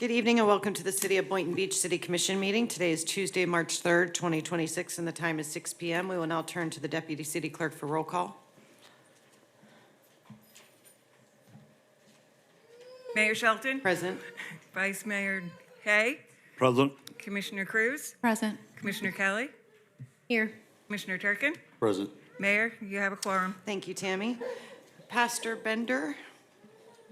Good evening and welcome to the City of Boynton Beach City Commission meeting. Today is Tuesday, March 3rd, 2026, and the time is 6 p.m. We will now turn to the Deputy City Clerk for roll call. Mayor Shelton. Present. Vice Mayor Hay. Present. Commissioner Cruz. Present. Commissioner Kelly. Here. Commissioner Turkin. Present. Mayor, you have a quorum. Thank you, Tammy. Pastor Bender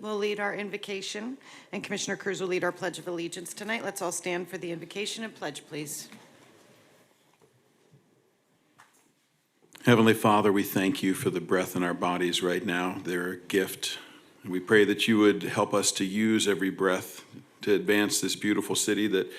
will lead our invocation, and Commissioner Cruz will lead our Pledge of Allegiance tonight. Let's all stand for the invocation and pledge, please. Heavenly Father, we thank you for the breath in our bodies right now. They're a gift. And we pray that you would help us to use every breath to advance this beautiful city that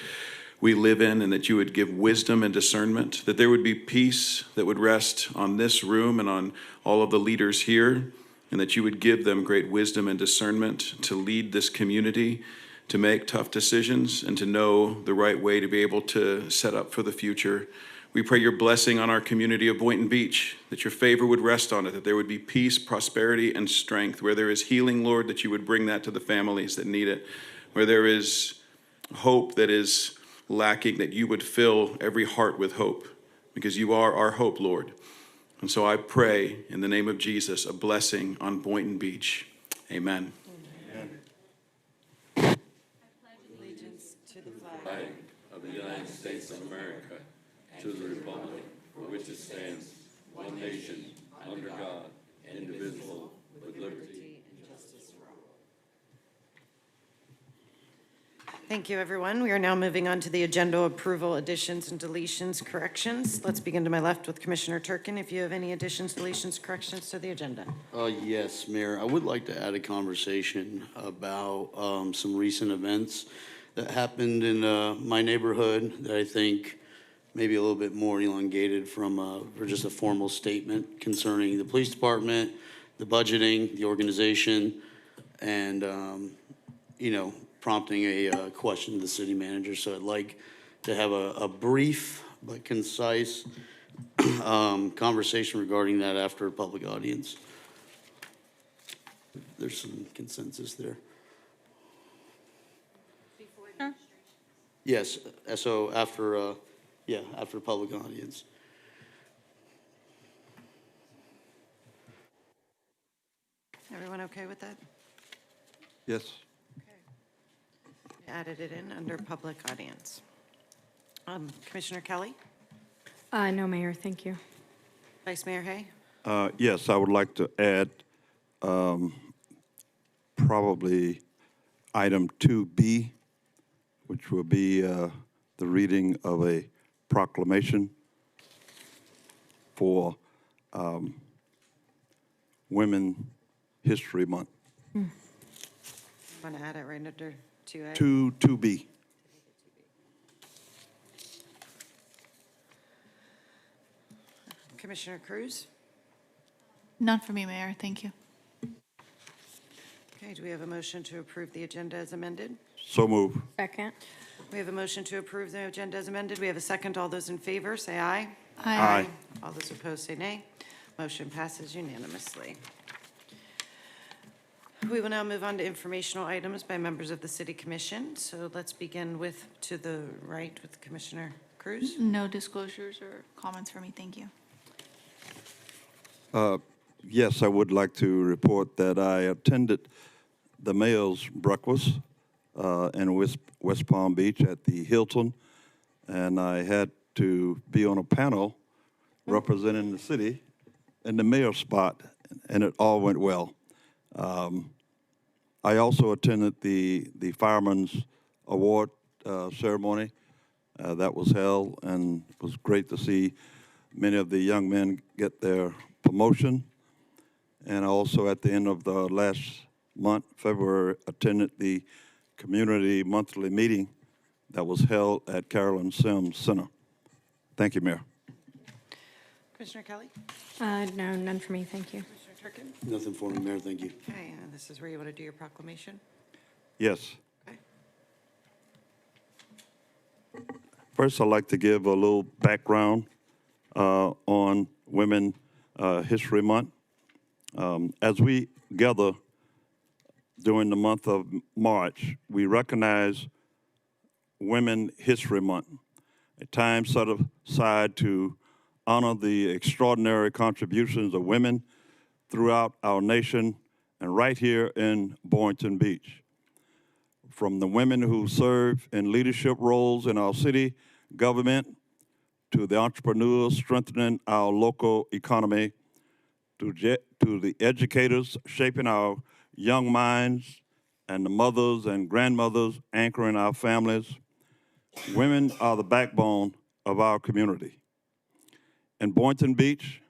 we live in, and that you would give wisdom and discernment, that there would be peace that would rest on this room and on all of the leaders here, and that you would give them great wisdom and discernment to lead this community, to make tough decisions, and to know the right way to be able to set up for the future. We pray your blessing on our community of Boynton Beach, that your favor would rest on it, that there would be peace, prosperity, and strength. Where there is healing, Lord, that you would bring that to the families that need it. Where there is hope that is lacking, that you would fill every heart with hope, because you are our hope, Lord. And so I pray in the name of Jesus, a blessing on Boynton Beach. Amen. I pledge allegiance to the flag of the United States of America, to the republic for which it stands, one nation, under God, indivisible, with liberty and justice for all. Thank you, everyone. We are now moving on to the agenda approval, additions and deletions, corrections. Let's begin to my left with Commissioner Turkin. If you have any additions, deletions, corrections to the agenda. Yes, Mayor. I would like to add a conversation about some recent events that happened in my neighborhood that I think maybe a little bit more elongated from for just a formal statement concerning the police department, the budgeting, the organization, and prompting a question to the city manager. So I'd like to have a brief but concise conversation regarding that after a public audience. There's some consensus there. Yes, so after after public audience. Everyone okay with that? Yes. Added it in under public audience. Commissioner Kelly? No, Mayor, thank you. Vice Mayor Hay? Yes, I would like to add probably item 2B, which will be the reading of a proclamation for Women History Month. Want to add it right under 2A? 2B. Commissioner Cruz? None for me, Mayor, thank you. Okay, do we have a motion to approve the agenda as amended? So move. Second. We have a motion to approve the agenda as amended. We have a second. All those in favor, say aye. Aye. All those opposed, say nay. Motion passes unanimously. We will now move on to informational items by members of the City Commission. So let's begin with, to the right, with Commissioner Cruz. No disclosures or comments for me, thank you. Yes, I would like to report that I attended the mayor's breakfast in West Palm Beach at the Hilton, and I had to be on a panel representing the city in the mayor's spot, and it all went well. I also attended the Fireman's Award ceremony that was held, and it was great to see many of the young men get their promotion. And also at the end of the last month, February, attended the community monthly meeting that was held at Carolyn Sims Center. Thank you, Mayor. Commissioner Kelly? No, none for me, thank you. Commissioner Turkin? Nothing for me, Mayor, thank you. Okay, this is where you want to do your proclamation. Yes. Okay. First, I'd like to give a little background on Women History Month. As we gather during the month of March, we recognize Women History Month, a time set aside to honor the extraordinary contributions of women throughout our nation and right here in Boynton Beach. From the women who serve in leadership roles in our city government, to the entrepreneurs strengthening our local economy, to the educators shaping our young minds, and the mothers and grandmothers anchoring our families, women are the backbone of our community. In Boynton Beach,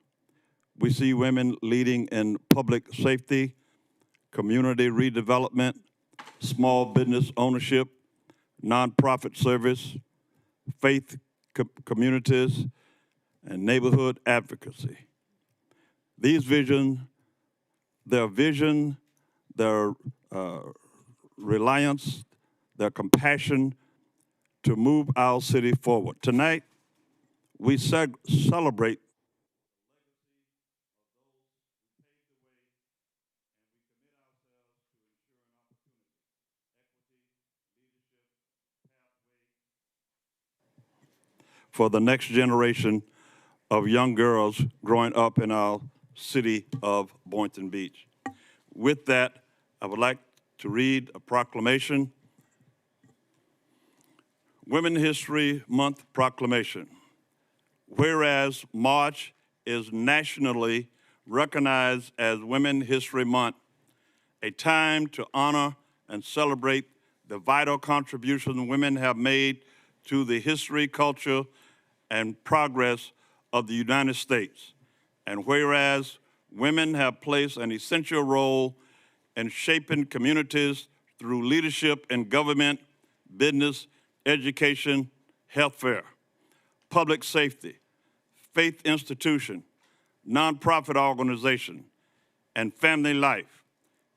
we see women leading in public safety, community redevelopment, small business ownership, nonprofit service, faith communities, and neighborhood advocacy. These visions, their vision, their reliance, their compassion to move our city forward. Tonight, we celebrate for the next generation of young girls growing up in our city of Boynton Beach. With that, I would like to read a proclamation. Women History Month Proclamation. Whereas March is nationally recognized as Women History Month, a time to honor and celebrate the vital contributions women have made to the history, culture, and progress of the United States. And whereas women have played an essential role in shaping communities through leadership in government, business, education, healthcare, public safety, faith institution, nonprofit organization, and family life.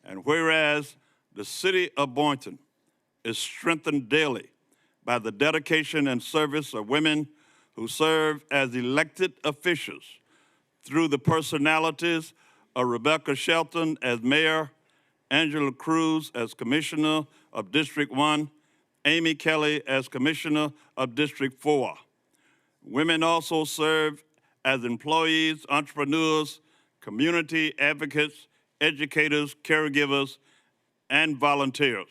And whereas the city of Boynton is strengthened daily by the dedication and service of women who serve as elected officials through the personalities of Rebecca Shelton as mayor, Angela Cruz as commissioner of District 1, Amy Kelly as commissioner of District 4. Women also serve as employees, entrepreneurs, community advocates, educators, caregivers, and volunteers.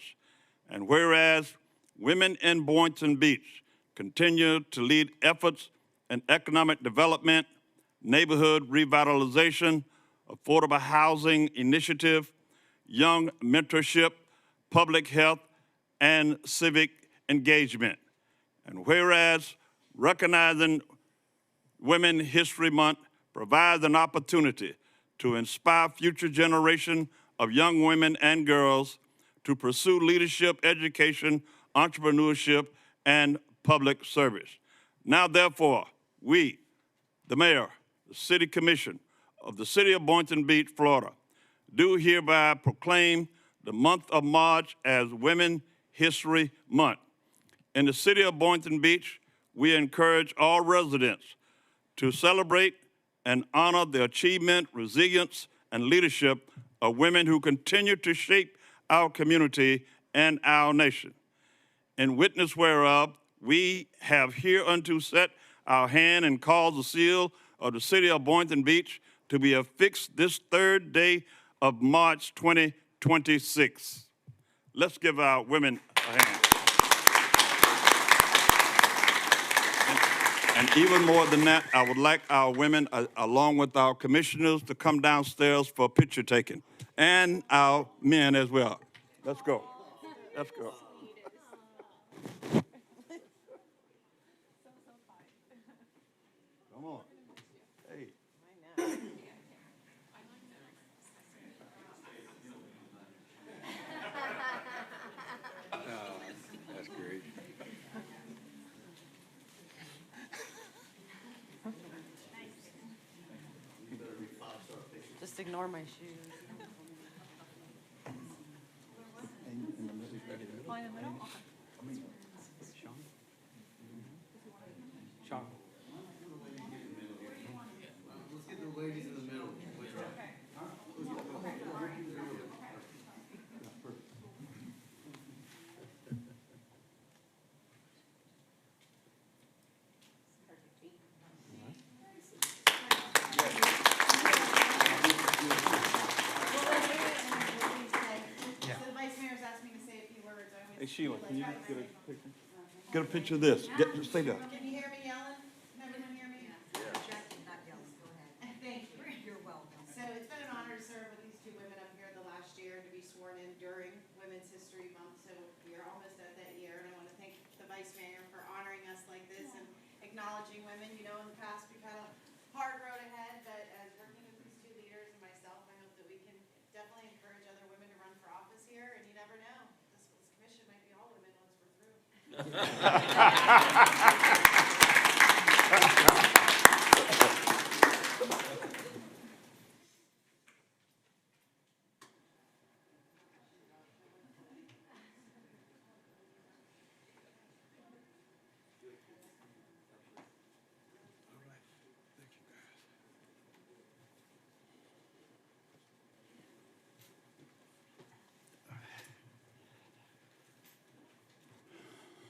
And whereas women in Boynton Beach continue to lead efforts in economic development, neighborhood revitalization, affordable housing initiative, young mentorship, public health, and civic engagement. And whereas recognizing Women History Month provides an opportunity to inspire future generation of young women and girls to pursue leadership, education, entrepreneurship, and public service. Now, therefore, we, the mayor, the city commission of the city of Boynton Beach, Florida, do hereby proclaim the month of March as Women History Month. In the city of Boynton Beach, we encourage all residents to celebrate and honor the achievement, resilience, and leadership of women who continue to shape our community and our nation. In witness whereof, we have hereunto set our hand and caused the seal of the city of Boynton Beach to be affixed this third day of March 2026. Let's give our women a hand. And even more than that, I would like our women, along with our commissioners, to come downstairs for picture taking, and our men as well. Let's go. Let's go. Come on. Hey. That's great. Just ignore my shoes. Sheila, can you get a picture? Get a picture of this. Stay there. Can you hear me yelling? Can everyone hear me? Thank you. You're welcome. So it's been an honor to serve with these two women up here the last year and to be sworn in during Women's History Month. So we are almost at that year, and I want to thank the Vice Mayor for honoring us like this and acknowledging women. You know, in the past, we've had a hard road ahead, but as working with these two leaders and myself, I hope that we can definitely encourage other women to run for office here, and you never know. This commission might be all women once we're through.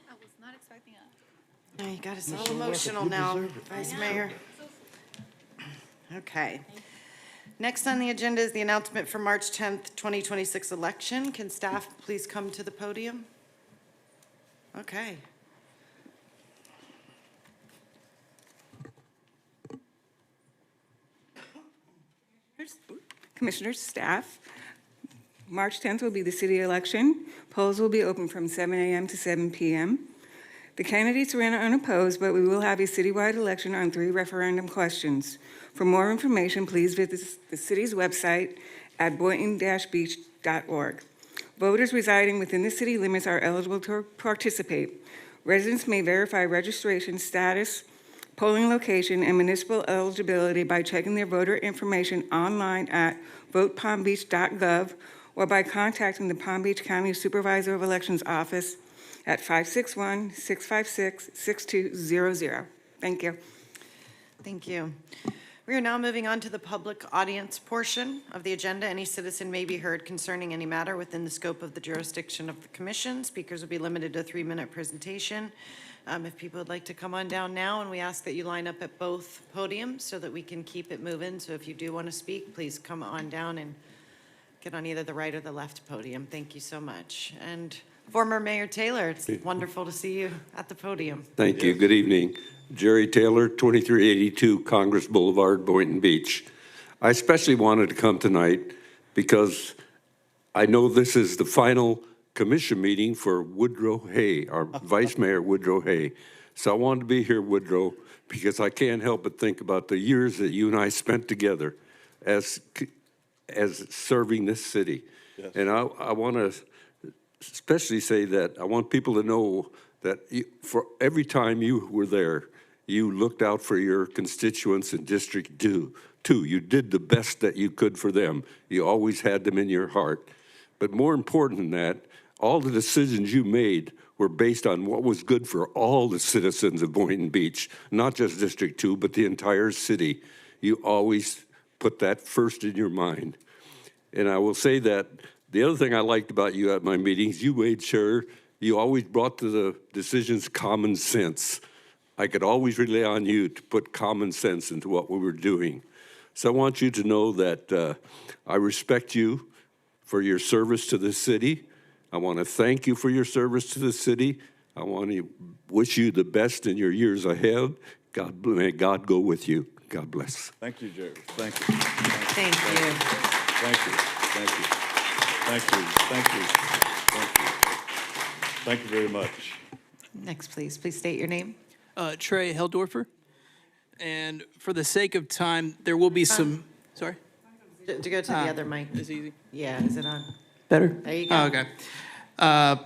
I was not expecting that. Now you got us all emotional now, Vice Mayor. Okay. Next on the agenda is the announcement for March 10th, 2026 election. Can staff please come to the podium? Okay. Commissioners, staff, March 10th will be the city election. Polls will be open from 7 a.m. to 7 p.m. The candidates ran unopposed, but we will have a citywide election on 3 referendum questions. For more information, please visit the city's website at boynton-beach.org. Voters residing within the city limits are eligible to participate. Residents may verify registration status, polling location, and municipal eligibility by checking their voter information online at votepalmbeach.gov or by contacting the Palm Beach County Supervisor of Elections Office at 561-656-6200. Thank you. Thank you. We are now moving on to the public audience portion of the agenda. Any citizen may be heard concerning any matter within the scope of the jurisdiction of the commission. Speakers will be limited to a 3-minute presentation. If people would like to come on down now, and we ask that you line up at both podiums so that we can keep it moving. So if you do want to speak, please come on down and get on either the right or the left podium. Thank you so much. And former Mayor Taylor, it's wonderful to see you at the podium. Thank you. Good evening. Jerry Taylor, 2382 Congress Boulevard, Boynton Beach. I especially wanted to come tonight because I know this is the final commission meeting for Woodrow Hay, our Vice Mayor Woodrow Hay. So I wanted to be here, Woodrow, because I can't help but think about the years that you and I spent together as serving this city. Yes. And I want to especially say that I want people to know that for every time you were there, you looked out for your constituents in District 2. You did the best that you could for them. You always had them in your heart. But more important than that, all the decisions you made were based on what was good for all the citizens of Boynton Beach, not just District 2, but the entire city. You always put that first in your mind. And I will say that the other thing I liked about you at my meetings, you made sure you always brought to the decisions common sense. I could always rely on you to put common sense into what we were doing. So I want you to know that I respect you for your service to the city. I want to thank you for your service to the city. I want to wish you the best in your years ahead. May God go with you. God bless. Thank you, Jerry. Thank you. Thank you. Thank you. Thank you. Thank you. Thank you. Thank you. Thank you very much. Next, please. Please state your name. Trey Heldorfer. And for the sake of time, there will be some, sorry? To go to the other mic. It's easy. Yeah, is it on? Better? There you go. Oh, okay.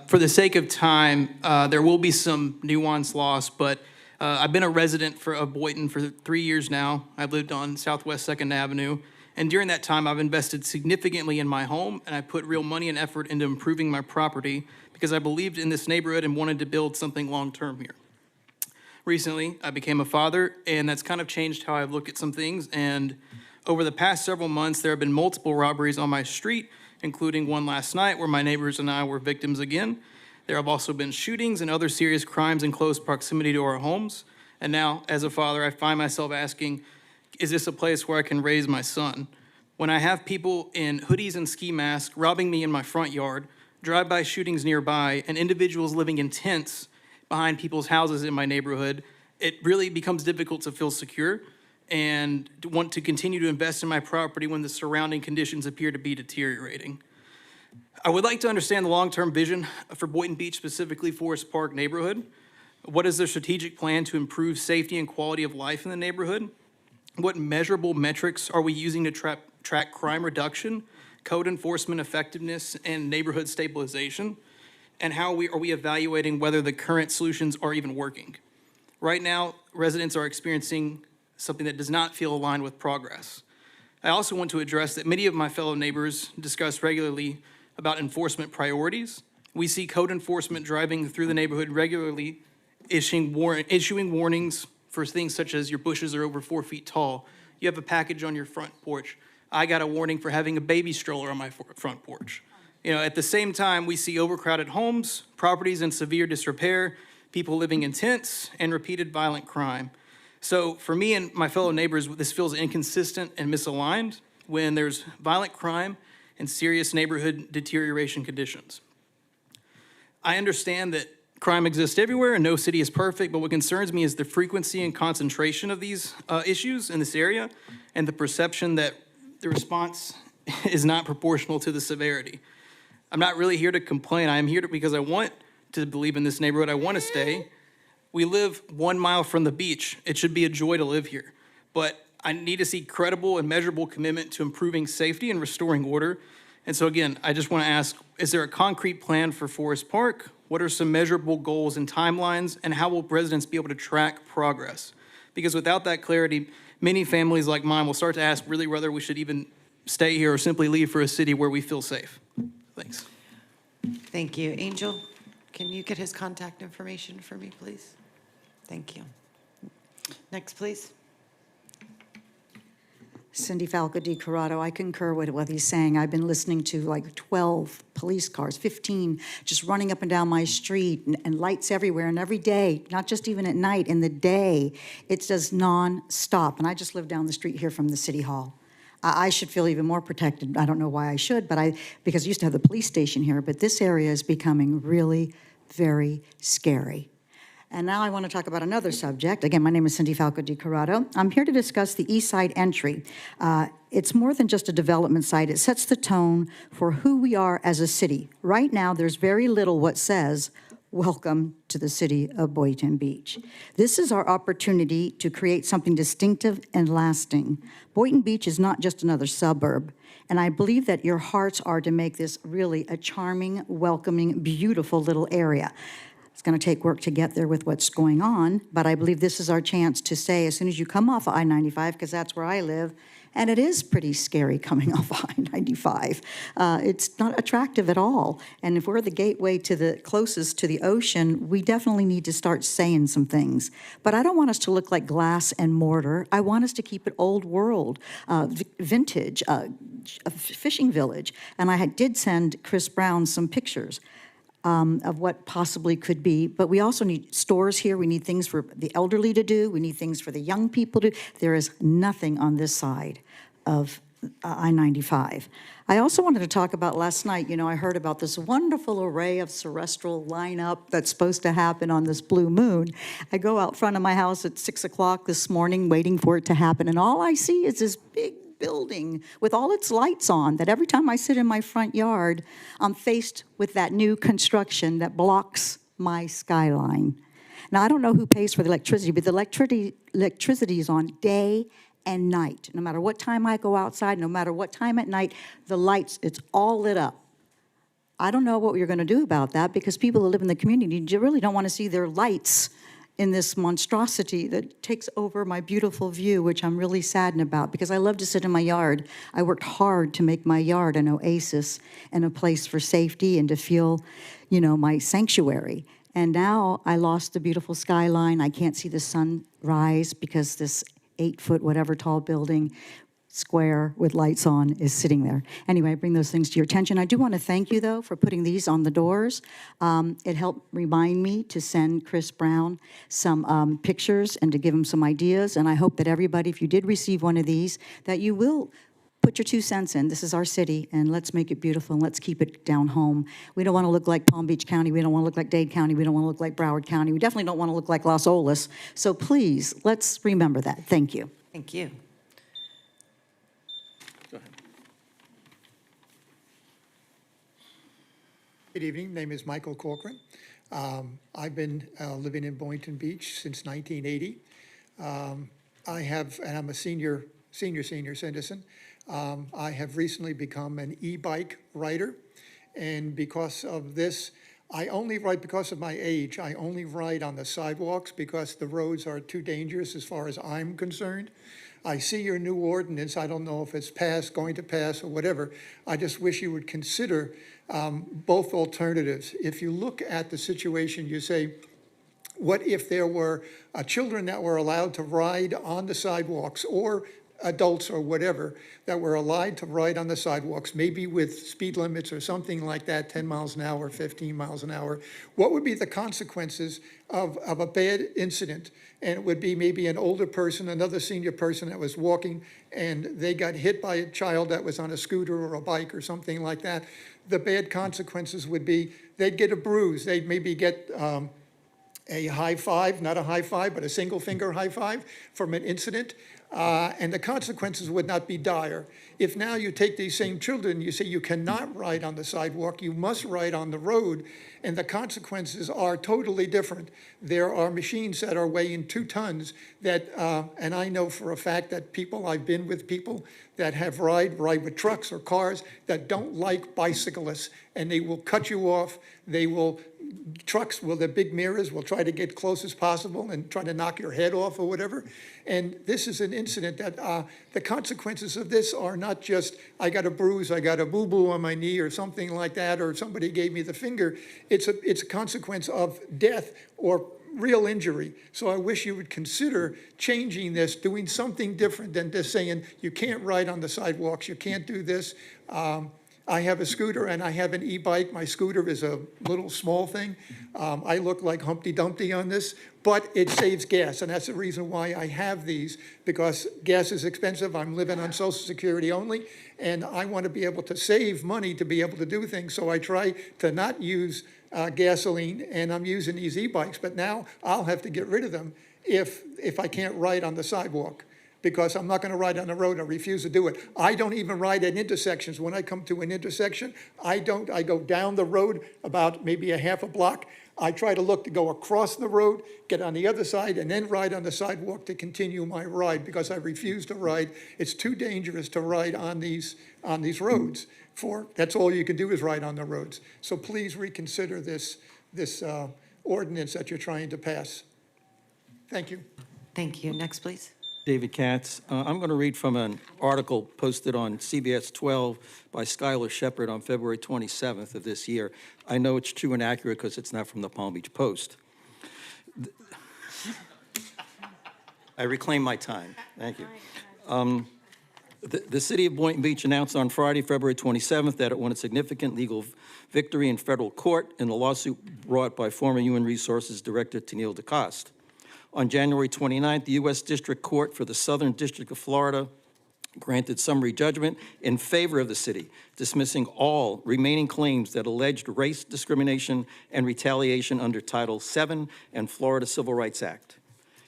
For the sake of time, there will be some nuance lost, but I've been a resident of Boynton for 3 years now. I've lived on Southwest 2nd Avenue. And during that time, I've invested significantly in my home, and I put real money and effort into improving my property because I believed in this neighborhood and wanted to build something long-term here. Recently, I became a father, and that's kind of changed how I look at some things. And over the past several months, there have been multiple robberies on my street, including one last night where my neighbors and I were victims again. There have also been shootings and other serious crimes in close proximity to our homes. And now, as a father, I find myself asking, is this a place where I can raise my son? When I have people in hoodies and ski masks robbing me in my front yard, drive-by shootings nearby, and individuals living in tents behind people's houses in my neighborhood, it really becomes difficult to feel secure and to want to continue to invest in my property when the surrounding conditions appear to be deteriorating. I would like to understand the long-term vision for Boynton Beach, specifically Forest Park neighborhood. What is their strategic plan to improve safety and quality of life in the neighborhood? What measurable metrics are we using to track crime reduction, code enforcement effectiveness, and neighborhood stabilization? And how are we evaluating whether the current solutions are even working? Right now, residents are experiencing something that does not feel aligned with progress. I also want to address that many of my fellow neighbors discuss regularly about enforcement priorities. We see code enforcement driving through the neighborhood regularly, issuing warnings for things such as your bushes are over 4 feet tall, you have a package on your front porch. I got a warning for having a baby stroller on my front porch. You know, at the same time, we see overcrowded homes, properties in severe disrepair, people living in tents, and repeated violent crime. So for me and my fellow neighbors, this feels inconsistent and misaligned when there's violent crime and serious neighborhood deterioration conditions. I understand that crime exists everywhere and no city is perfect, but what concerns me is the frequency and concentration of these issues in this area and the perception that the response is not proportional to the severity. I'm not really here to complain. I am here because I want to believe in this neighborhood. I want to stay. We live 1 mile from the beach. It should be a joy to live here. But I need to see credible and measurable commitment to improving safety and restoring order. And so again, I just want to ask, is there a concrete plan for Forest Park? What are some measurable goals and timelines? And how will residents be able to track progress? Because without that clarity, many families like mine will start to ask really whether we should even stay here or simply leave for a city where we feel safe. Thanks. Thank you. Angel, can you get his contact information for me, please? Thank you. Next, please. Cindy Falco Di Corrado, I concur with what he's saying. I've been listening to like 12 police cars, 15, just running up and down my street, and lights everywhere, and every day, not just even at night, in the day, it's just non-stop. And I just live down the street here from the city hall. I should feel even more protected. I don't know why I should, but because I used to have the police station here, but this area is becoming really very scary. And now I want to talk about another subject. Again, my name is Cindy Falco Di Corrado. I'm here to discuss the East Side entry. It's more than just a development site. It sets the tone for who we are as a city. Right now, there's very little what says, welcome to the city of Boynton Beach. This is our opportunity to create something distinctive and lasting. Boynton Beach is not just another suburb. And I believe that your hearts are to make this really a charming, welcoming, beautiful little area. It's going to take work to get there with what's going on, but I believe this is our chance to say, as soon as you come off of I-95, because that's where I live, and it is pretty scary coming off I-95. It's not attractive at all. And if we're the gateway to the closest to the ocean, we definitely need to start saying some things. But I don't want us to look like glass and mortar. I want us to keep it old world, vintage, a fishing village. And I did send Chris Brown some pictures of what possibly could be. But we also need stores here. We need things for the elderly to do. We need things for the young people to do. There is nothing on this side of I-95. I also wanted to talk about last night, you know, I heard about this wonderful array of terrestrial lineup that's supposed to happen on this blue moon. I go out front of my house at 6 o'clock this morning waiting for it to happen, and all I see is this big building with all its lights on, that every time I sit in my front yard, I'm faced with that new construction that blocks my skyline. Now, I don't know who pays for the electricity, but the electricity is on day and night. No matter what time I go outside, no matter what time at night, the lights, it's all lit up. I don't know what you're going to do about that, because people who live in the community really don't want to see their lights in this monstrosity that takes over my beautiful view, which I'm really saddened about, because I love to sit in my yard. I worked hard to make my yard an oasis and a place for safety and to feel, you know, my sanctuary. And now I lost the beautiful skyline. I can't see the sun rise because this 8-foot whatever tall building square with lights on is sitting there. Anyway, I bring those things to your attention. I do want to thank you, though, for putting these on the doors. It helped remind me to send Chris Brown some pictures and to give him some ideas. And I hope that everybody, if you did receive one of these, that you will put your 2 cents in. This is our city, and let's make it beautiful, and let's keep it down home. We don't want to look like Palm Beach County. We don't want to look like Dade County. We don't want to look like Broward County. We definitely don't want to look like Las Olas. So please, let's remember that. Thank you. Thank you. Good evening. Name is Michael Corcoran. I've been living in Boynton Beach since 1980. And I'm a senior citizen. I have recently become an e-bike rider, and because of this, I only ride, because of my age, I only ride on the sidewalks because the roads are too dangerous as far as I'm concerned. I see your new ordinance. I don't know if it's passed, going to pass, or whatever. I just wish you would consider both alternatives. If you look at the situation, you say, what if there were children that were allowed to ride on the sidewalks, or adults or whatever, that were allowed to ride on the sidewalks, maybe with speed limits or something like that, 10 miles an hour, 15 miles an hour? What would be the consequences of a bad incident? And it would be maybe an older person, another senior person that was walking, and they got hit by a child that was on a scooter or a bike or something like that. The bad consequences would be they'd get a bruise. They'd maybe get a high five, not a high five, but a single finger high five from an incident. And the consequences would not be dire. If now you take these same children, you say you cannot ride on the sidewalk, you must ride on the road, and the consequences are totally different. There are machines that are weighing 2 tons that, and I know for a fact that I've been with people that have ride with trucks or cars that don't like bicyclists, and they will cut you off. Trucks with their big mirrors will try to get close as possible and try to knock your head off or whatever. And this is an incident that the consequences of this are not just, I got a bruise, I got a boo-boo on my knee or something like that, or somebody gave me the finger. It's a consequence of death or real injury. So I wish you would consider changing this, doing something different than just saying, you can't ride on the sidewalks, you can't do this. I have a scooter and I have an e-bike. My scooter is a little small thing. I look like Humpty Dumpty on this, but it saves gas, and that's the reason why I have these, because gas is expensive. I'm living on Social Security only, and I want to be able to save money to be able to do things, so I try to not use gasoline, and I'm using these e-bikes, but now I'll have to get rid of them if I can't ride on the sidewalk, because I'm not going to ride on the road. I refuse to do it. I don't even ride at intersections. When I come to an intersection, I go down the road about maybe a half a block. I try to look to go across the road, get on the other side, and then ride on the sidewalk to continue my ride, because I refuse to ride. It's too dangerous to ride on these roads. That's all you can do is ride on the roads. So please reconsider this ordinance that you're trying to pass. Thank you. Thank you. Next, please. David Katz. I'm going to read from an article posted on CBS 12 by Skylar Shepard on February 27th of this year. I know it's true and accurate because it's not from the Palm Beach Post. I reclaim my time. Thank you. The city of Boynton Beach announced on Friday, February 27th, that it won a significant legal victory in federal court in the lawsuit brought by former Human Resources Director Tennille DeCoste. On January 29th, the U.S. District Court for the Southern District of Florida granted summary judgment in favor of the city, dismissing all remaining claims that alleged race discrimination and retaliation under Title VII and Florida Civil Rights Act.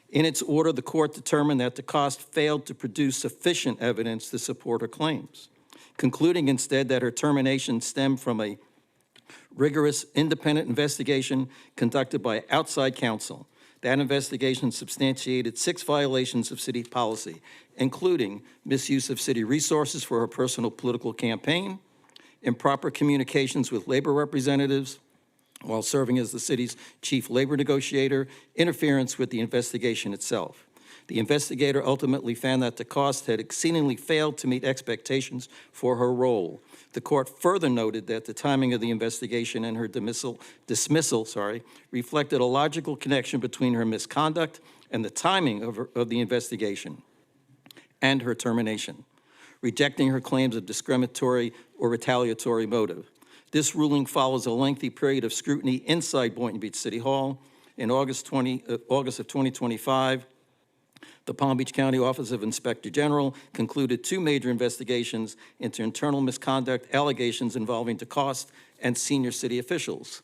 In its order, the court determined that DeCoste failed to produce sufficient evidence to support her claims, concluding instead that her termination stemmed from a rigorous independent investigation conducted by outside counsel. That investigation substantiated 6 violations of city policy, including misuse of city resources for her personal political campaign, improper communications with labor representatives while serving as the city's chief labor negotiator, interference with the investigation itself. The investigator ultimately found that DeCoste had exceedingly failed to meet expectations for her role. The court further noted that the timing of the investigation and her dismissal reflected a logical connection between her misconduct and the timing of the investigation and her termination, rejecting her claims of discriminatory or retaliatory motive. This ruling follows a lengthy period of scrutiny inside Boynton Beach City Hall. In August of 2025, The Palm Beach County Office of Inspector General concluded 2 major investigations into internal misconduct allegations involving DeCoste and senior city officials.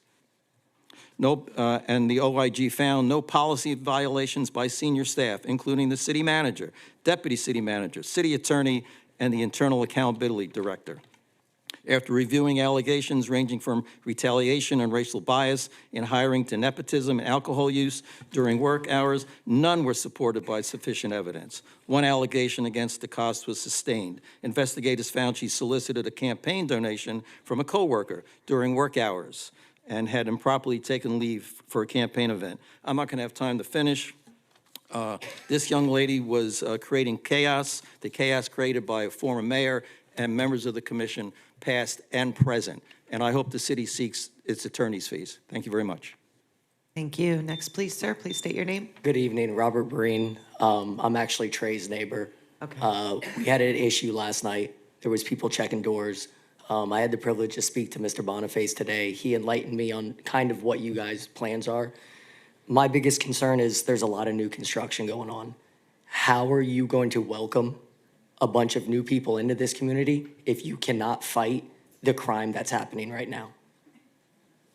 And the OIG found no policy violations by senior staff, including the city manager, deputy city manager, city attorney, and the internal accountability director. After reviewing allegations ranging from retaliation and racial bias in hiring to nepotism and alcohol use during work hours, none were supported by sufficient evidence. One allegation against DeCoste was sustained. Investigators found she solicited a campaign donation from a coworker during work hours and had improperly taken leave for a campaign event. I'm not going to have time to finish. This young lady was creating chaos, the chaos created by a former mayor and members of the commission, past and present. And I hope the city seeks its attorney's fees. Thank you very much. Thank you. Next, please, sir. Please state your name. Good evening, Robert Breen. I'm actually Trey's neighbor. Okay. We had an issue last night. There was people checking doors. I had the privilege to speak to Mr. Boniface today. He enlightened me on kind of what you guys' plans are. My biggest concern is there's a lot of new construction going on. How are you going to welcome a bunch of new people into this community if you cannot fight the crime that's happening right now?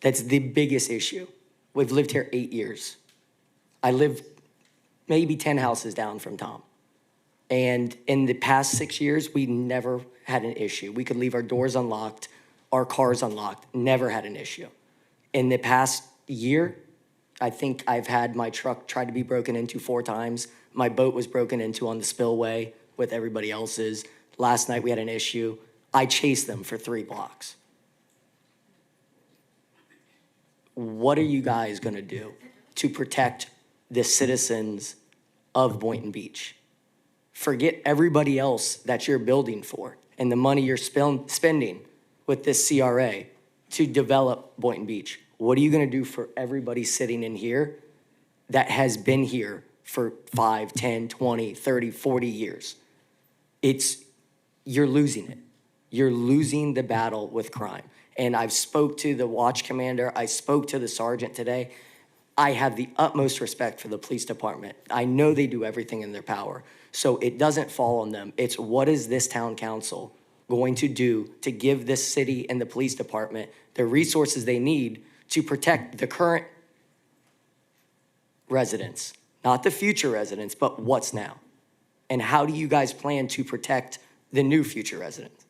That's the biggest issue. We've lived here 8 years. I live maybe 10 houses down from Tom. And in the past 6 years, we never had an issue. We could leave our doors unlocked, our cars unlocked, never had an issue. In the past year, I think I've had my truck tried to be broken into 4 times. My boat was broken into on the spillway with everybody else's. Last night we had an issue. I chased them for 3 blocks. What are you guys gonna do to protect the citizens of Boynton Beach? Forget everybody else that you're building for and the money you're spending with this CRA to develop Boynton Beach. What are you gonna do for everybody sitting in here that has been here for 5, 10, 20, 30, 40 years? You're losing it. You're losing the battle with crime. And I've spoke to the watch commander, I spoke to the sergeant today. I have the utmost respect for the police department. I know they do everything in their power. So it doesn't fall on them. It's what is this town council going to do to give this city and the police department the resources they need to protect the current residents, not the future residents, but what's now? And how do you guys plan to protect the new future residents?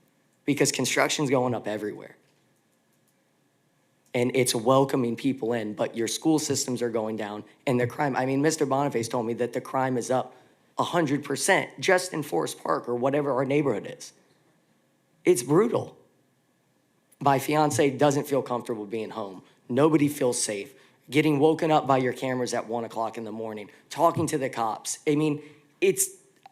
Because construction's going up everywhere. And it's welcoming people in, but your school systems are going down and the crime, I mean, Mr. Boniface told me that the crime is up 100% just in Forest Park or whatever our neighborhood is. It's brutal. My fiance doesn't feel comfortable being home. Nobody feels safe. Getting woken up by your cameras at 1 o'clock in the morning, talking to the cops. I mean,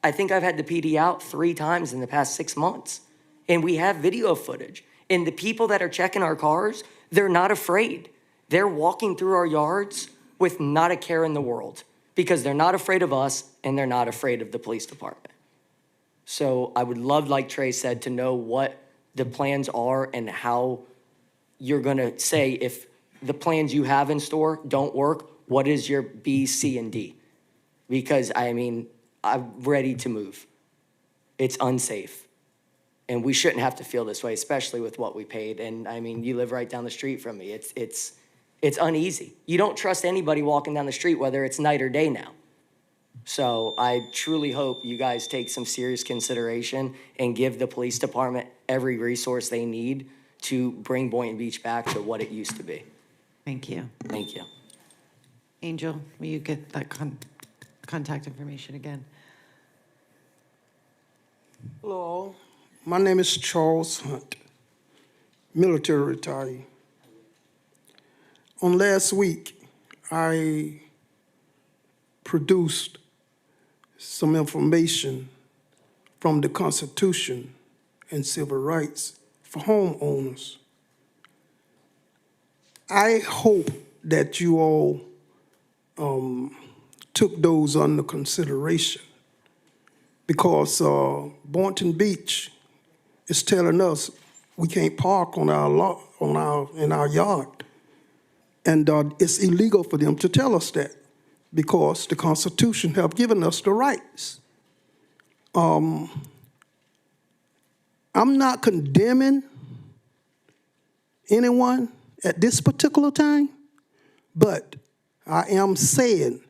I think I've had the PD out 3 times in the past 6 months. And we have video footage. And the people that are checking our cars, they're not afraid. They're walking through our yards with not a care in the world because they're not afraid of us and they're not afraid of the police department. So I would love, like Trey said, to know what the plans are and how you're gonna say if the plans you have in store don't work, what is your B, C, and D? Because, I mean, I'm ready to move. It's unsafe. And we shouldn't have to feel this way, especially with what we paid. And, I mean, you live right down the street from me. It's uneasy. You don't trust anybody walking down the street, whether it's night or day now. So I truly hope you guys take some serious consideration and give the police department every resource they need to bring Boynton Beach back to what it used to be. Thank you. Thank you. Angel, will you get that contact information again? Hello, my name is Charles Hunt, military retiree. On last week, I produced some information from the Constitution and civil rights for homeowners. I hope that you all took those under consideration because Boynton Beach is telling us we can't park on our lot, in our yard. And it's illegal for them to tell us that because the Constitution have given us the rights. I'm not condemning anyone at this particular time, but I am saying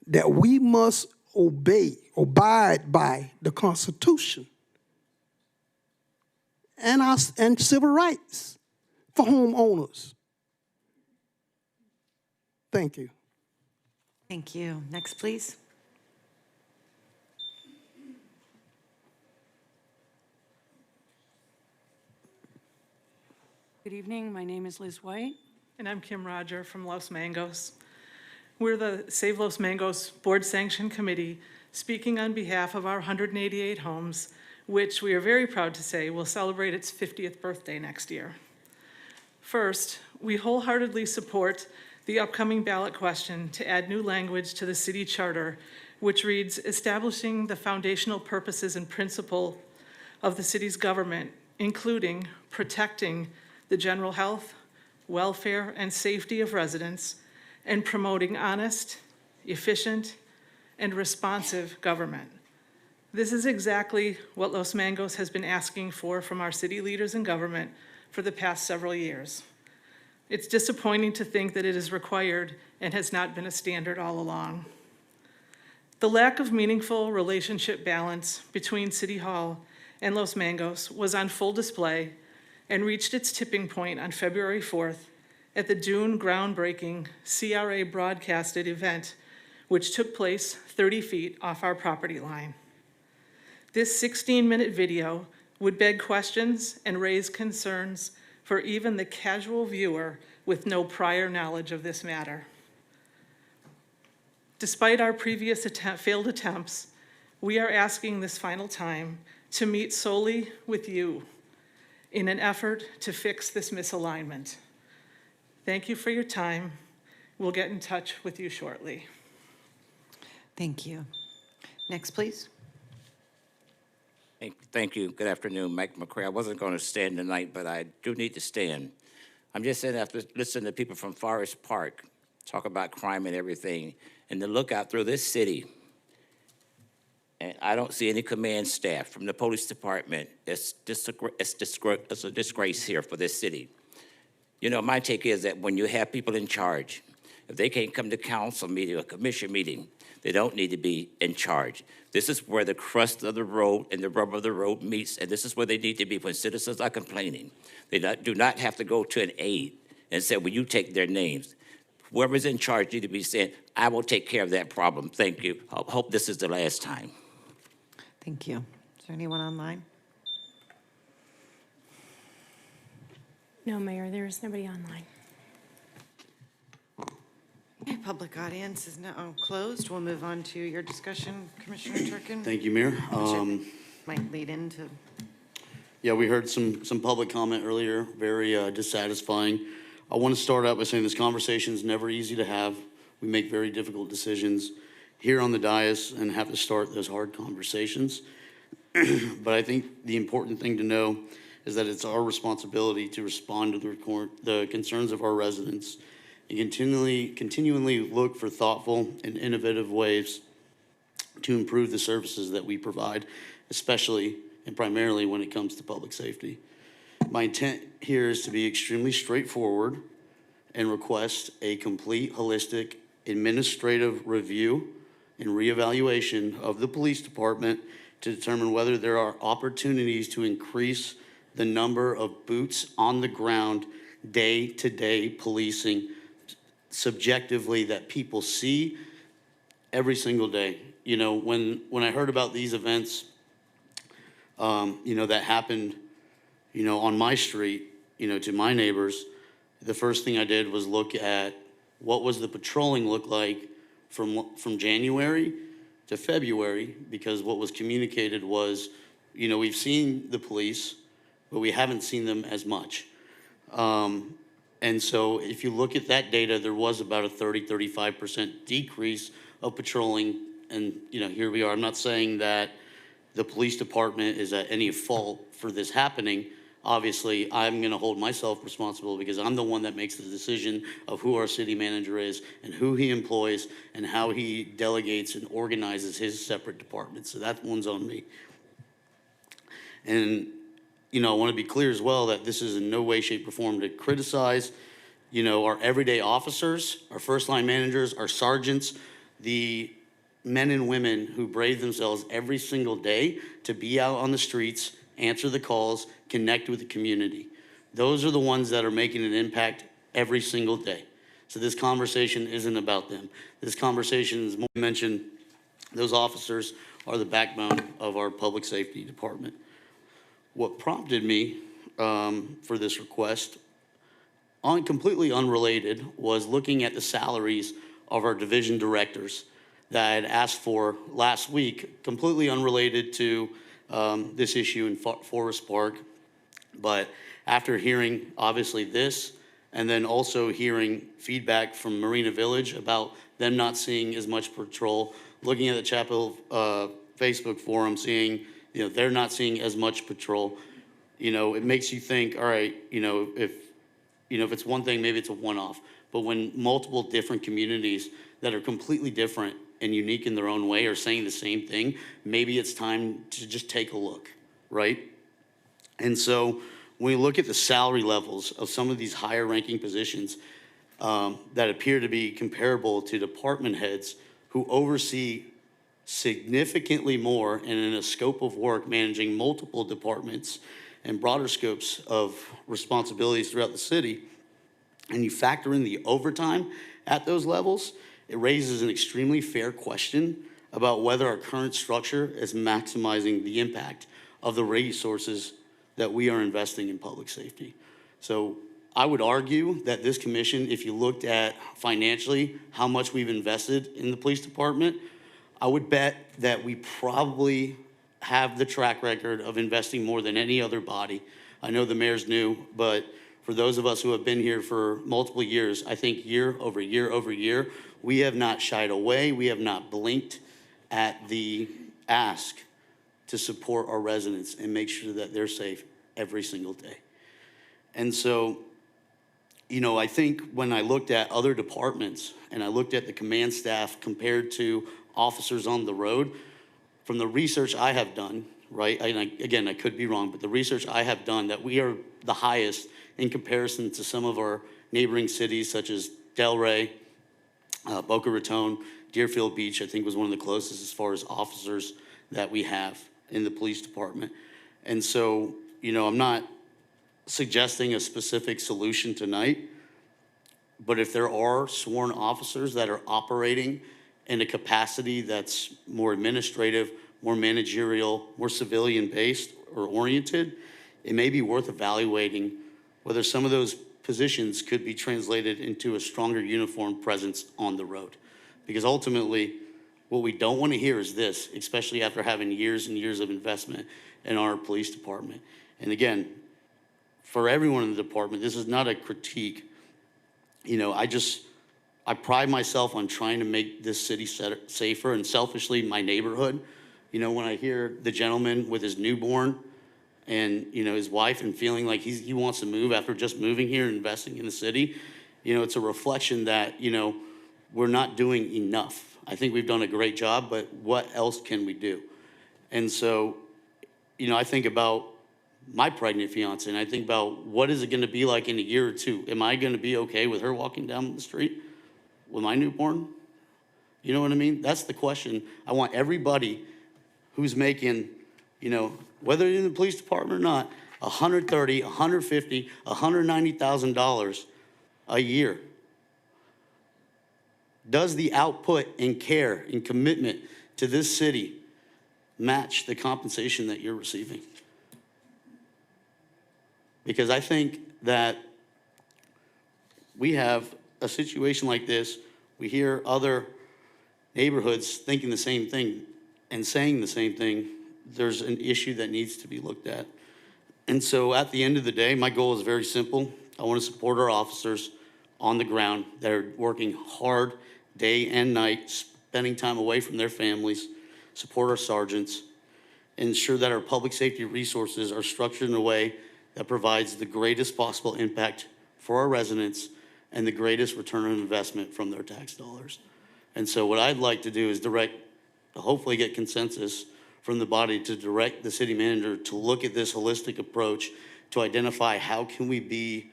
that we must abide by the Constitution and civil rights for homeowners. Thank you. Thank you. Next, please. Good evening. My name is Liz White. And I'm Kim Roger from Los Mangos. We're the Save Los Mangos Board Sanction Committee speaking on behalf of our 188 homes, which we are very proud to say will celebrate its 50th birthday next year. First, we wholeheartedly support the upcoming ballot question to add new language to the city charter, which reads, establishing the foundational purposes and principle of the city's government, including protecting the general health, welfare, and safety of residents, and promoting honest, efficient, and responsive government. This is exactly what Los Mangos has been asking for from our city leaders in government for the past several years. It's disappointing to think that it is required and has not been a standard all along. The lack of meaningful relationship balance between City Hall and Los Mangos was on full display and reached its tipping point on February 4th at the June groundbreaking CRA broadcasted event, which took place 30 feet off our property line. This 16-minute video would beg questions and raise concerns for even the casual viewer with no prior knowledge of this matter. Despite our previous failed attempts, we are asking this final time to meet solely with you in an effort to fix this misalignment. Thank you for your time. We'll get in touch with you shortly. Thank you. Next, please. Thank you. Good afternoon, Mike McCray. I wasn't going to stand tonight, but I do need to stand. I'm just saying after listening to people from Forest Park talk about crime and everything, and to look out through this city, and I don't see any command staff from the police department. It's a disgrace here for this city. You know, my take is that when you have people in charge, if they can't come to council meeting or commission meeting, they don't need to be in charge. This is where the crust of the road and the rubber of the road meets, and this is where they need to be when citizens are complaining. They do not have to go to an aide and say, will you take their names? Whoever's in charge need to be saying, I will take care of that problem. Thank you. I hope this is the last time. Thank you. Is there anyone online? No, Mayor, there is nobody online. Okay, public audience is now closed. We'll move on to your discussion, Commissioner Turkin. Thank you, Mayor. Might lead into. Yeah, we heard some public comment earlier, very dissatisfying. I want to start out by saying this conversation is never easy to have. We make very difficult decisions here on the dais and have to start those hard conversations. But I think the important thing to know is that it's our responsibility to respond to the concerns of our residents and continually look for thoughtful and innovative ways to improve the services that we provide, especially and primarily when it comes to public safety. My intent here is to be extremely straightforward and request a complete, holistic, administrative review and reevaluation of the police department to determine whether there are opportunities to increase the number of boots on the ground, day-to-day policing subjectively that people see every single day. You know, when I heard about these events, you know, that happened, you know, on my street, you know, to my neighbors, the first thing I did was look at what was the patrolling look like from January to February, because what was communicated was, you know, we've seen the police, but we haven't seen them as much. And so if you look at that data, there was about a 35% decrease of patrolling. And, you know, here we are. I'm not saying that the police department is at any fault for this happening. obviously, I'm going to hold myself responsible because I'm the one that makes the decision of who our city manager is and who he employs and how he delegates and organizes his separate departments. So that one's on me. And, you know, I want to be clear as well that this is in no way, shape, or form to criticize, you know, our everyday officers, our first-line managers, our sergeants, the men and women who brave themselves every single day to be out on the streets, answer the calls, connect with the community. Those are the ones that are making an impact every single day. So this conversation isn't about them. This conversation is more mentioned, those officers are the backbone of our public safety department. What prompted me for this request, completely unrelated, was looking at the salaries of our division directors that I had asked for last week, completely unrelated to this issue in Forest Park. But after hearing, obviously, this, and then also hearing feedback from Marina Village about them not seeing as much patrol, looking at the Chapel Facebook forum, seeing, you know, they're not seeing as much patrol, you know, it makes you think, all right, if it's one thing, maybe it's a one-off. But when multiple different communities that are completely different and unique in their own way are saying the same thing, maybe it's time to just take a look, right? And so when we look at the salary levels of some of these higher ranking positions that appear to be comparable to department heads who oversee significantly more and in a scope of work managing multiple departments and broader scopes of responsibilities throughout the city, and you factor in the overtime at those levels, it raises an extremely fair question about whether our current structure is maximizing the impact of the resources that we are investing in public safety. So I would argue that this commission, if you looked at financially how much we've invested in the police department, I would bet that we probably have the track record of investing more than any other body. I know the mayor's new, but for those of us who have been here for multiple years, I think year over year over year, we have not shied away, we have not blinked at the ask to support our residents and make sure that they're safe every single day. And so, you know, I think when I looked at other departments and I looked at the command staff compared to officers on the road, from the research I have done, right, again, I could be wrong, but the research I have done, that we are the highest in comparison to some of our neighboring cities such as Delray, Boca Raton, Deerfield Beach, I think was one of the closest as far as officers that we have in the police department. And so, you know, I'm not suggesting a specific solution tonight, but if there are sworn officers that are operating in a capacity that's more administrative, more managerial, more civilian-based or oriented, it may be worth evaluating whether some of those positions could be translated into a stronger uniform presence on the road. Because ultimately, what we don't want to hear is this, especially after having years and years of investment in our police department. And again, for everyone in the department, this is not a critique. You know, I pride myself on trying to make this city safer, and selfishly, my neighborhood. You know, when I hear the gentleman with his newborn and, you know, his wife and feeling like he wants to move after just moving here and investing in the city, you know, it's a reflection that, you know, we're not doing enough. I think we've done a great job, but what else can we do? And so, you know, I think about my pregnant fiance, and I think about what is it going to be like in a year or two? Am I going to be okay with her walking down the street with my newborn? You know what I mean? That's the question. I want everybody who's making, you know, whether you're in the police department or not, $130,000, $150,000, $190,000 a year. Does the output and care and commitment to this city match the compensation that you're receiving? Because I think that we have a situation like this. We hear other neighborhoods thinking the same thing and saying the same thing. There's an issue that needs to be looked at. And so at the end of the day, my goal is very simple. I want to support our officers on the ground that are working hard day and night, spending time away from their families, support our sergeants, ensure that our public safety resources are structured in a way that provides the greatest possible impact for our residents and the greatest return on investment from their tax dollars. And so what I'd like to do is hopefully get consensus from the body to direct the city manager to look at this holistic approach to identify how can we be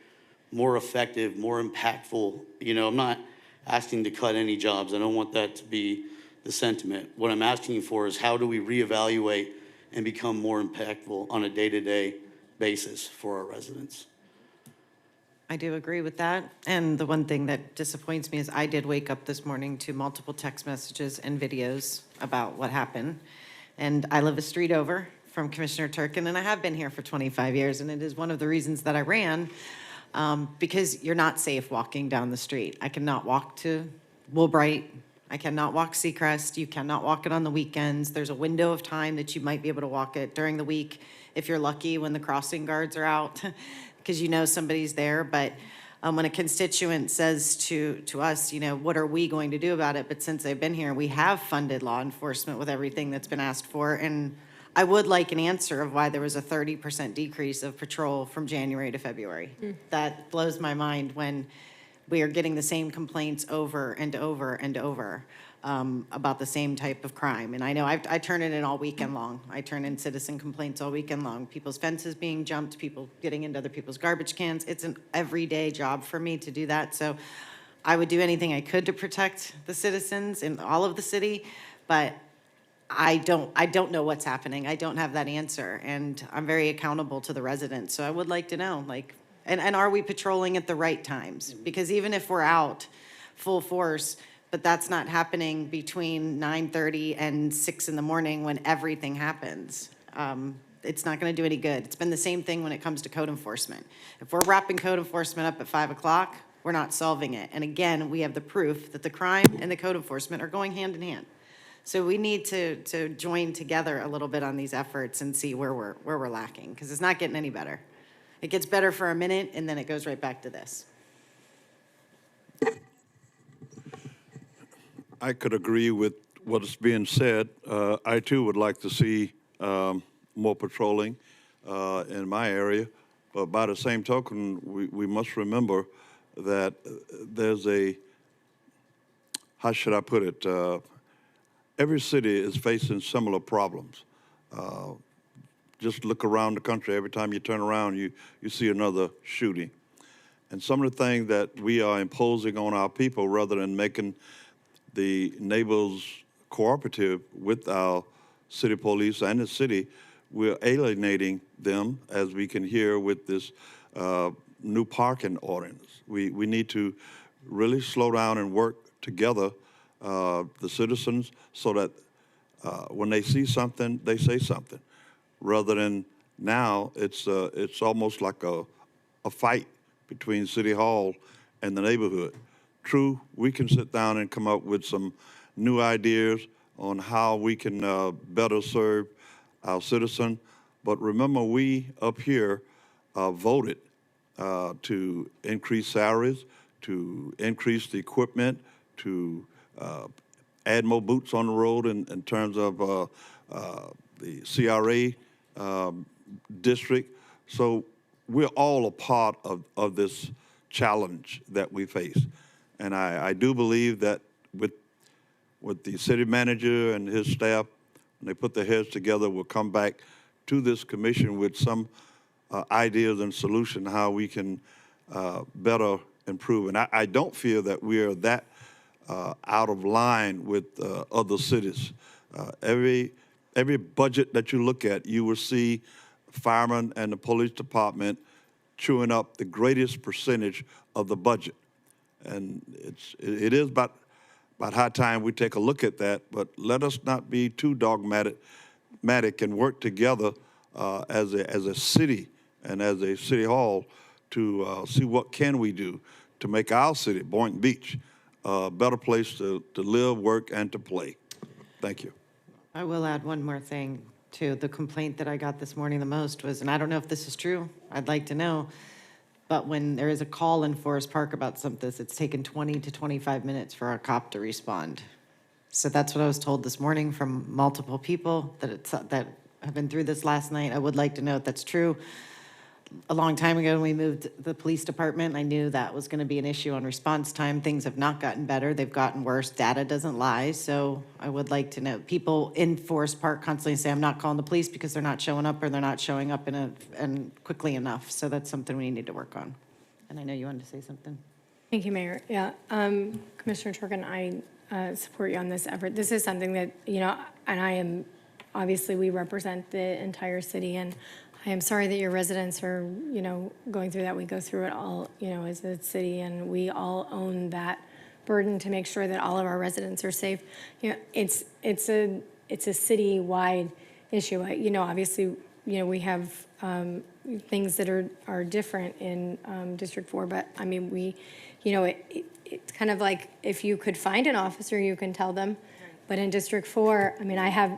more effective, more impactful. You know, I'm not asking to cut any jobs. I don't want that to be the sentiment. What I'm asking for is how do we reevaluate and become more impactful on a day-to-day basis for our residents? I do agree with that. And the one thing that disappoints me is I did wake up this morning to multiple text messages and videos about what happened. And I live a street over from Commissioner Turkin, and I have been here for 25 years, and it is one of the reasons that I ran, because you're not safe walking down the street. I cannot walk to Woolbright. I cannot walk Seacrest. You cannot walk it on the weekends. There's a window of time that you might be able to walk it during the week if you're lucky when the crossing guards are out, because you know somebody's there. But when a constituent says to us, you know, what are we going to do about it? But since I've been here, we have funded law enforcement with everything that's been asked for. And I would like an answer of why there was a 30% decrease of patrol from January to February. That blows my mind when we are getting the same complaints over and over and over about the same type of crime. And I know I turn it in all weekend long. I turn in citizen complaints all weekend long. People's fences being jumped, people getting into other people's garbage cans. It's an everyday job for me to do that. So I would do anything I could to protect the citizens in all of the city, but I don't know what's happening. I don't have that answer, and I'm very accountable to the residents. So I would like to know, like, and are we patrolling at the right times? Because even if we're out full force, but that's not happening between 9:30 and 6 in the morning when everything happens, it's not going to do any good. It's been the same thing when it comes to code enforcement. If we're wrapping code enforcement up at 5 o'clock, we're not solving it. And again, we have the proof that the crime and the code enforcement are going hand in hand. So we need to join together a little bit on these efforts and see where we're lacking, because it's not getting any better. It gets better for a minute, and then it goes right back to this. I could agree with what is being said. I too would like to see more patrolling in my area. But by the same token, we must remember that there's how should I put it? Every city is facing similar problems. Just look around the country. Every time you turn around, you see another shooting. And some of the things that we are imposing on our people, rather than making the neighbors cooperative with our city police and the city, we're alienating them, as we can hear with this new parking ordinance. We need to really slow down and work together, the citizens, so that when they see something, they say something. Rather than now, it's almost like a fight between City Hall and the neighborhood. True, we can sit down and come up with some new ideas on how we can better serve our citizen. But remember, we up here voted to increase salaries, to increase the equipment, to add more boots on the road in terms of the CRA district. So we're all a part of this challenge that we face. And I do believe that with the city manager and his staff, when they put their heads together, we'll come back to this commission with some ideas and solution how we can better improve. And I don't feel that we are that out of line with other cities. Every budget that you look at, you will see firemen and the police department chewing up the greatest percentage of the budget. And it is about high time we take a look at that, but let us not be too dogmatic and work together as a city and as a city hall to see what can we do to make our city, Boynton Beach, a better place to live, work, and to play. Thank you. I will add one more thing, too. The complaint that I got this morning the most was, and I don't know if this is true, I'd like to know, but when there is a call in Forest Park about something, it's taken 20 to 25 minutes for a cop to respond. So that's what I was told this morning from multiple people that have been through this last night. I would like to know if that's true. a long time ago when we moved the police department. I knew that was going to be an issue on response time. Things have not gotten better. They've gotten worse. Data doesn't lie. So I would like to know, people in Forest Park constantly say, I'm not calling the police because they're not showing up or they're not showing up and quickly enough. So that's something we need to work on. And I know you wanted to say something. Thank you, Mayor. Yeah, Commissioner Turkin, I support you on this effort. This is something that, and I am, obviously, we represent the entire city, and I am sorry that your residents are, going through that. We go through it all, as a city, and we all own that burden to make sure that all of our residents are safe. It's a city-wide issue. Obviously, we have things that are different in District 4, but I mean, it's kind of like if you could find an officer, you can tell them. But in District 4, I mean,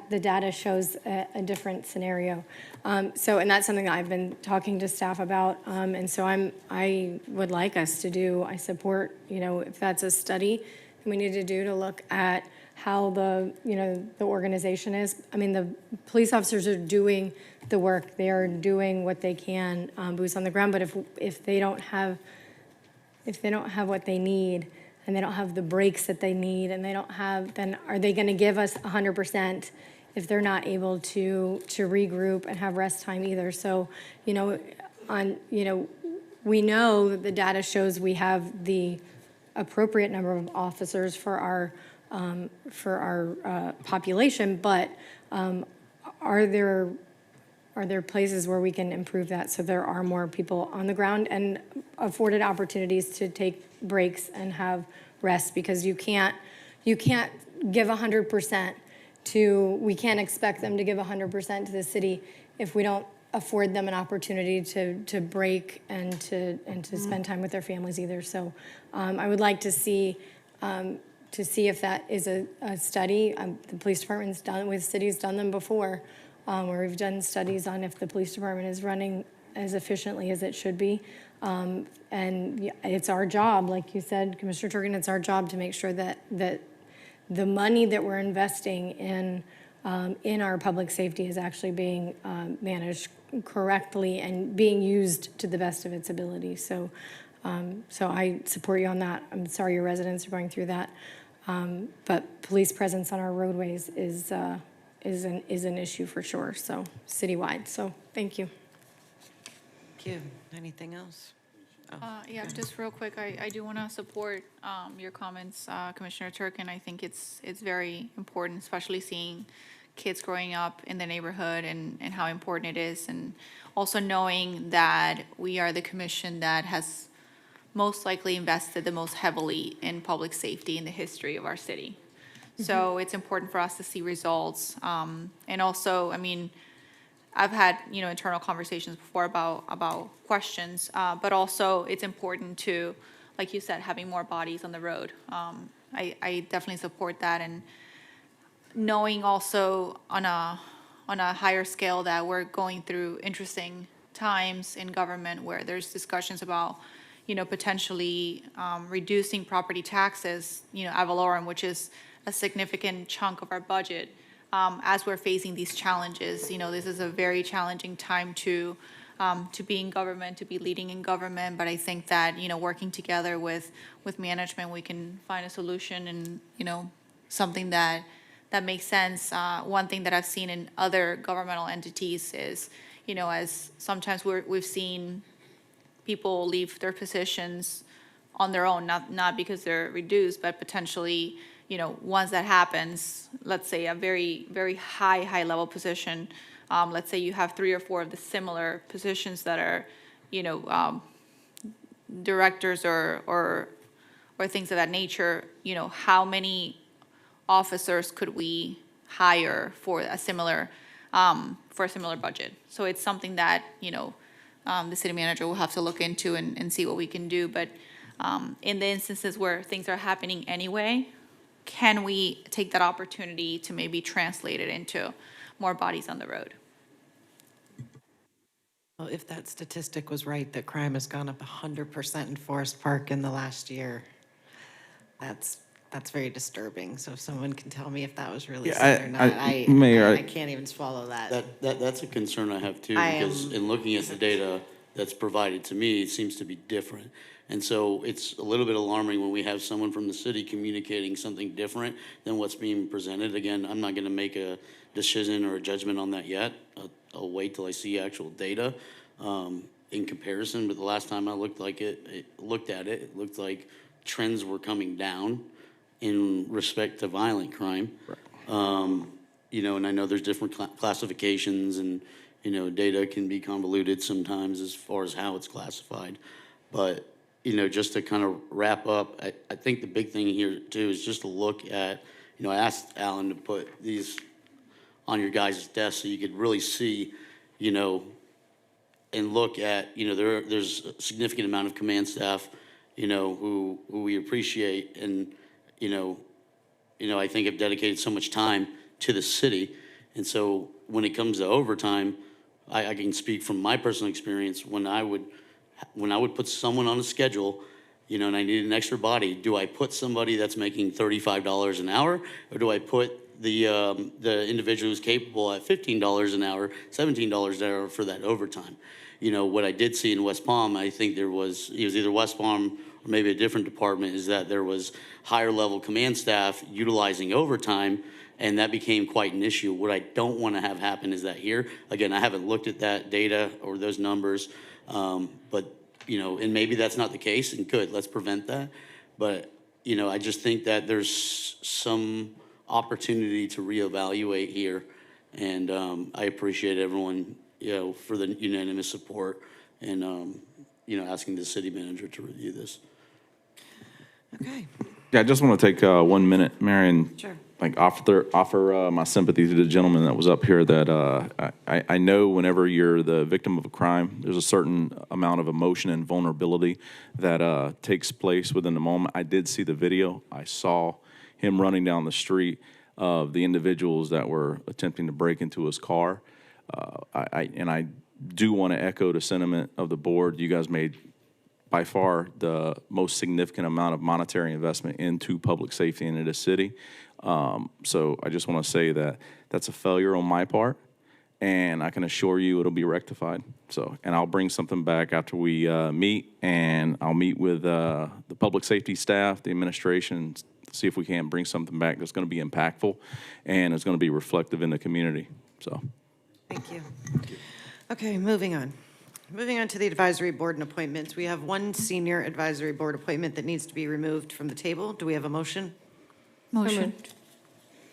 the data shows a different scenario. And that's something that I've been talking to staff about. And so I would like us to do, I support, if that's a study that we need to do to look at how the organization is. I mean, the police officers are doing the work. They are doing what they can, boots on the ground. But if they don't have what they need, and they don't have the breaks that they need, and they don't have, then are they going to give us 100% if they're not able to regroup and have rest time either? So, we know that the data shows we have the appropriate number of officers for our population, but are there places where we can improve that so there are more people on the ground and afforded opportunities to take breaks and have rest? Because you can't give 100% we can't expect them to give 100% to the city if we don't afford them an opportunity to break and to spend time with their families either. So I would like to see if that is a study. The police department's done with cities done them before, where we've done studies on if the police department is running as efficiently as it should be. And it's our job, like you said, Commissioner Turkin, it's our job to make sure that the money that we're investing in our public safety is actually being managed correctly and being used to the best of its ability. So I support you on that. I'm sorry your residents are going through that. But police presence on our roadways is an issue for sure, so citywide. So thank you. Thank you. Anything else? Yeah, just real quick, I do want to support your comments, Commissioner Turkin. I think it's very important, especially seeing kids growing up in the neighborhood and how important it is, and also knowing that we are the commission that has most likely invested the most heavily in public safety in the history of our city. So it's important for us to see results. And also, I mean, I've had, internal conversations before about questions, but also it's important to, like you said, having more bodies on the road. I definitely support that, and knowing also on a higher scale that we're going through interesting times in government where there's discussions about, potentially reducing property taxes, ad valorem, which is a significant chunk of our budget. As we're facing these challenges, this is a very challenging time to be in government, to be leading in government. But I think that, working together with management, we can find a solution and, something that makes sense. One thing that I've seen in other governmental entities is, as sometimes we've seen people leave their positions on their own, not because they're reduced, but potentially, once that happens, let's say a very, very high level position, let's say you have 3 or 4 of the similar positions that are, directors or things of that nature, how many officers could we hire for a similar budget? So it's something that, the city manager will have to look into and see what we can do. But in the instances where things are happening anyway, can we take that opportunity to maybe translate it into more bodies on the road? Well, if that statistic was right, that crime has gone up 100% in Forest Park in the last year, that's very disturbing. So if someone can tell me if that was really said or not, Mayor, I can't even swallow that. That's a concern I have too, I because am- in looking at the data, that's provided to me, it seems to be different. And so it's a little bit alarming when we have someone from the city communicating something different than what's being presented. Again, I'm not going to make a decision or a judgment on that yet. I'll wait till I see actual data in comparison. But the last time I looked at it, it looked like trends were coming down in respect to violent crime. You know, and I know there's different classifications, and you know, data can be convoluted sometimes as far as how it's classified. But you know, just to kind of wrap up, I think the big thing here too is just to look at, you know, I asked Alan to put these on your guys' desk so you could really see, you know, and look at, you know, there's a significant amount of command staff, you know, who we appreciate, and you know, I think have dedicated so much time to the city. And so when it comes to overtime, I can speak from my personal experience. When I would put someone on a schedule, you know, and I needed an extra body, do I put somebody that's making $35 an hour, or do I put the individual who's capable at $15 an hour, $17 an hour for that overtime? You know, what I did see in West Palm, I think it was either West Palm or maybe a different department, is that there was higher level command staff utilizing overtime, and that became quite an issue. What I don't want to have happen is that here, again, I haven't looked at that data or those numbers, but, you know, and maybe that's not the case, and good, let's prevent that. But, you know, I just think that there's some opportunity to reevaluate here, and I appreciate everyone, you know, for the unanimous support, and, you know, asking the city manager to review this. Okay, Yeah, I just want to take 1 minute, Marion. sure. Like offer my sympathy to the gentleman that was up here. That I know whenever you're the victim of a crime, there's a certain amount of emotion and vulnerability that takes place within the moment. I did see the video. I saw him running down the street of the individuals that were attempting to break into his car. I do want to echo the sentiment of the board. You guys made by far the most significant amount of monetary investment into public safety into the city. So I just want to say that that's a failure on my part, and I can assure you it'll be rectified. So, and I'll bring something back after we meet, and I'll meet with the public safety staff, the administration, see if we can bring something back that's going to be impactful and it's going to be reflective in the community. So, Thank you. Okay, moving on. Moving on to the advisory board and appointments. We have one senior advisory board appointment that needs to be removed from the table. Do we have a motion? Motion.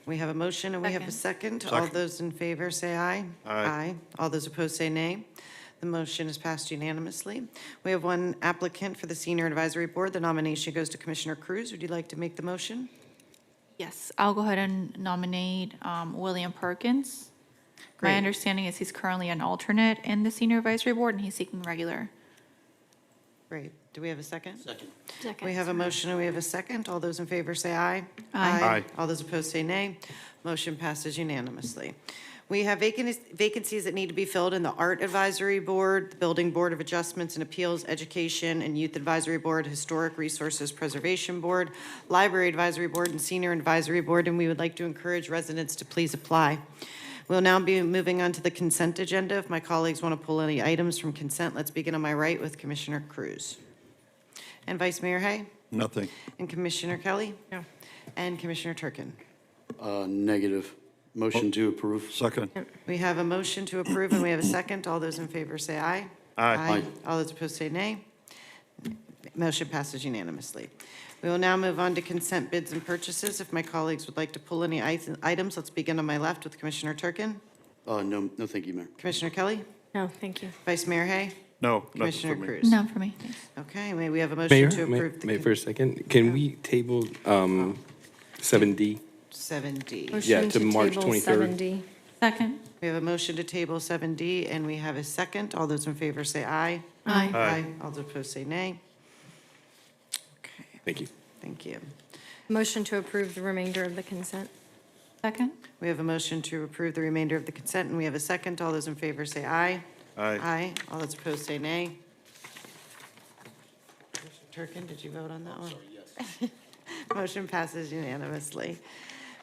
We have a motion and we have a second. All those in favor say aye. Aye. All those opposed say nay. The motion is passed unanimously. We have one applicant for the Senior Advisory Board. The nomination goes to Commissioner Cruz. Would you like to make the motion? Yes, I'll go ahead and nominate William Perkins. My Great. understanding is he's currently an alternate in the Senior Advisory Board, and he's seeking regular. Great. Do we have a second? Second. We have a motion and we have a second. All those in favor say aye. Aye. All those opposed say nay. Motion passes unanimously. We have vacancies that need to be filled in the Art Advisory Board, the Building Board of Adjustments and Appeals, Education and Youth Advisory Board, Historic Resources Preservation Board, Library Advisory Board, and Senior Advisory Board, and we would like to encourage residents to please apply. We'll now be moving on to the consent agenda. If my colleagues want to pull any items from consent, let's begin on my right with Commissioner Cruz. And Vice Mayor Hay? Nothing. And Commissioner Kelly? No. And Commissioner Turkin? Negative. Motion to approve. Second. We have a motion to approve and we have a second. All those in favor say aye. Aye. All those opposed say nay. Motion passes unanimously. We will now move on to consent bids and purchases. If my colleagues would like to pull any items, let's begin on my left with Commissioner Turkin. No, thank you, Mayor. Commissioner Kelly? No, thank you. Vice Mayor Hay? No, nothing Commissioner for me. Cruz? None for me, thanks. Okay, may we have a motion Mayor, to approve? may for a second, can we table 7D? 7D. Motion to March table 23rd. 7D. Second. We have a motion to table 7D, and we have a second. All those in favor say aye. Aye. All those opposed say nay. Okay, Thank you. thank you. Motion to approve the remainder of the consent. Second. We have a motion to approve the remainder of the consent, and we have a second. All those in favor say aye. Aye. All those opposed say nay. Commissioner Turkin, did you vote on that one? Yes. Motion passes unanimously.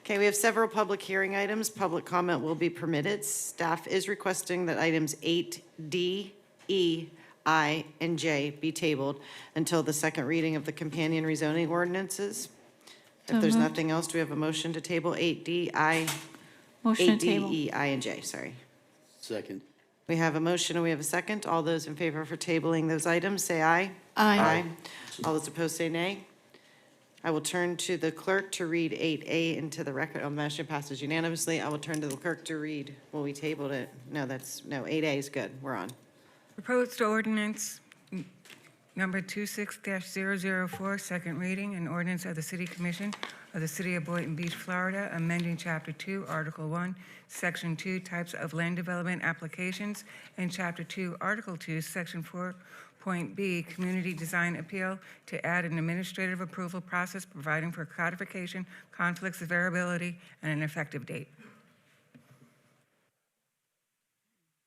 Okay, we have several public hearing items. Public comment will be permitted. Staff is requesting that items 8D, E, I, and J be tabled until the second reading of the companion rezoning ordinances. If there's nothing else, do we have a motion to table 8D, I, Motion 8D, to table. E, I, and J, sorry. Second. We have a motion and we have a second. All those in favor for tabling those items, say aye. Aye. All those opposed, say nay. I will turn to the clerk to read 8A into the record. Oh, motion passes unanimously. I will turn to the clerk to read, well, we tabled it. No, 8A is good. We're on. Proposed ordinance number 26-004, second reading, an ordinance of the City Commission of the City of Boynton Beach, Florida, amending Chapter 2, Article 1, Section 2, Types of Land Development Applications, and Chapter 2, Article 2, Section 4.B, Community Design Appeal, to add an administrative approval process providing for codification, conflicts, variability, and an effective date.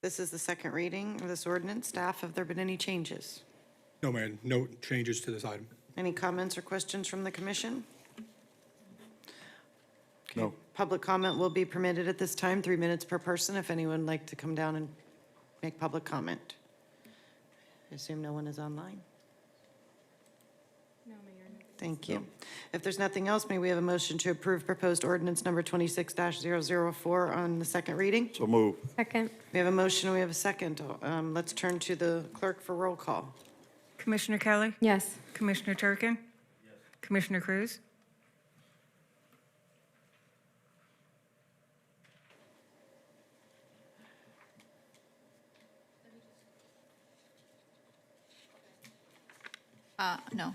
This is the second reading of this ordinance. Staff, have there been any changes? No, Mayor, no changes to this item. Any comments or questions from the commission? No. Public comment will be permitted at this time, 3 minutes per person, if anyone would like to come down and make public comment. I assume no one is online? No, Mayor. Thank you. If there's nothing else, may we have a motion to approve proposed ordinance number 26-004 on the second reading? So move. Second. We have a motion and we have a second. Let's turn to the clerk for roll call. Commissioner Kelly? Yes. Commissioner Turkin? Yes. Commissioner Cruz? No.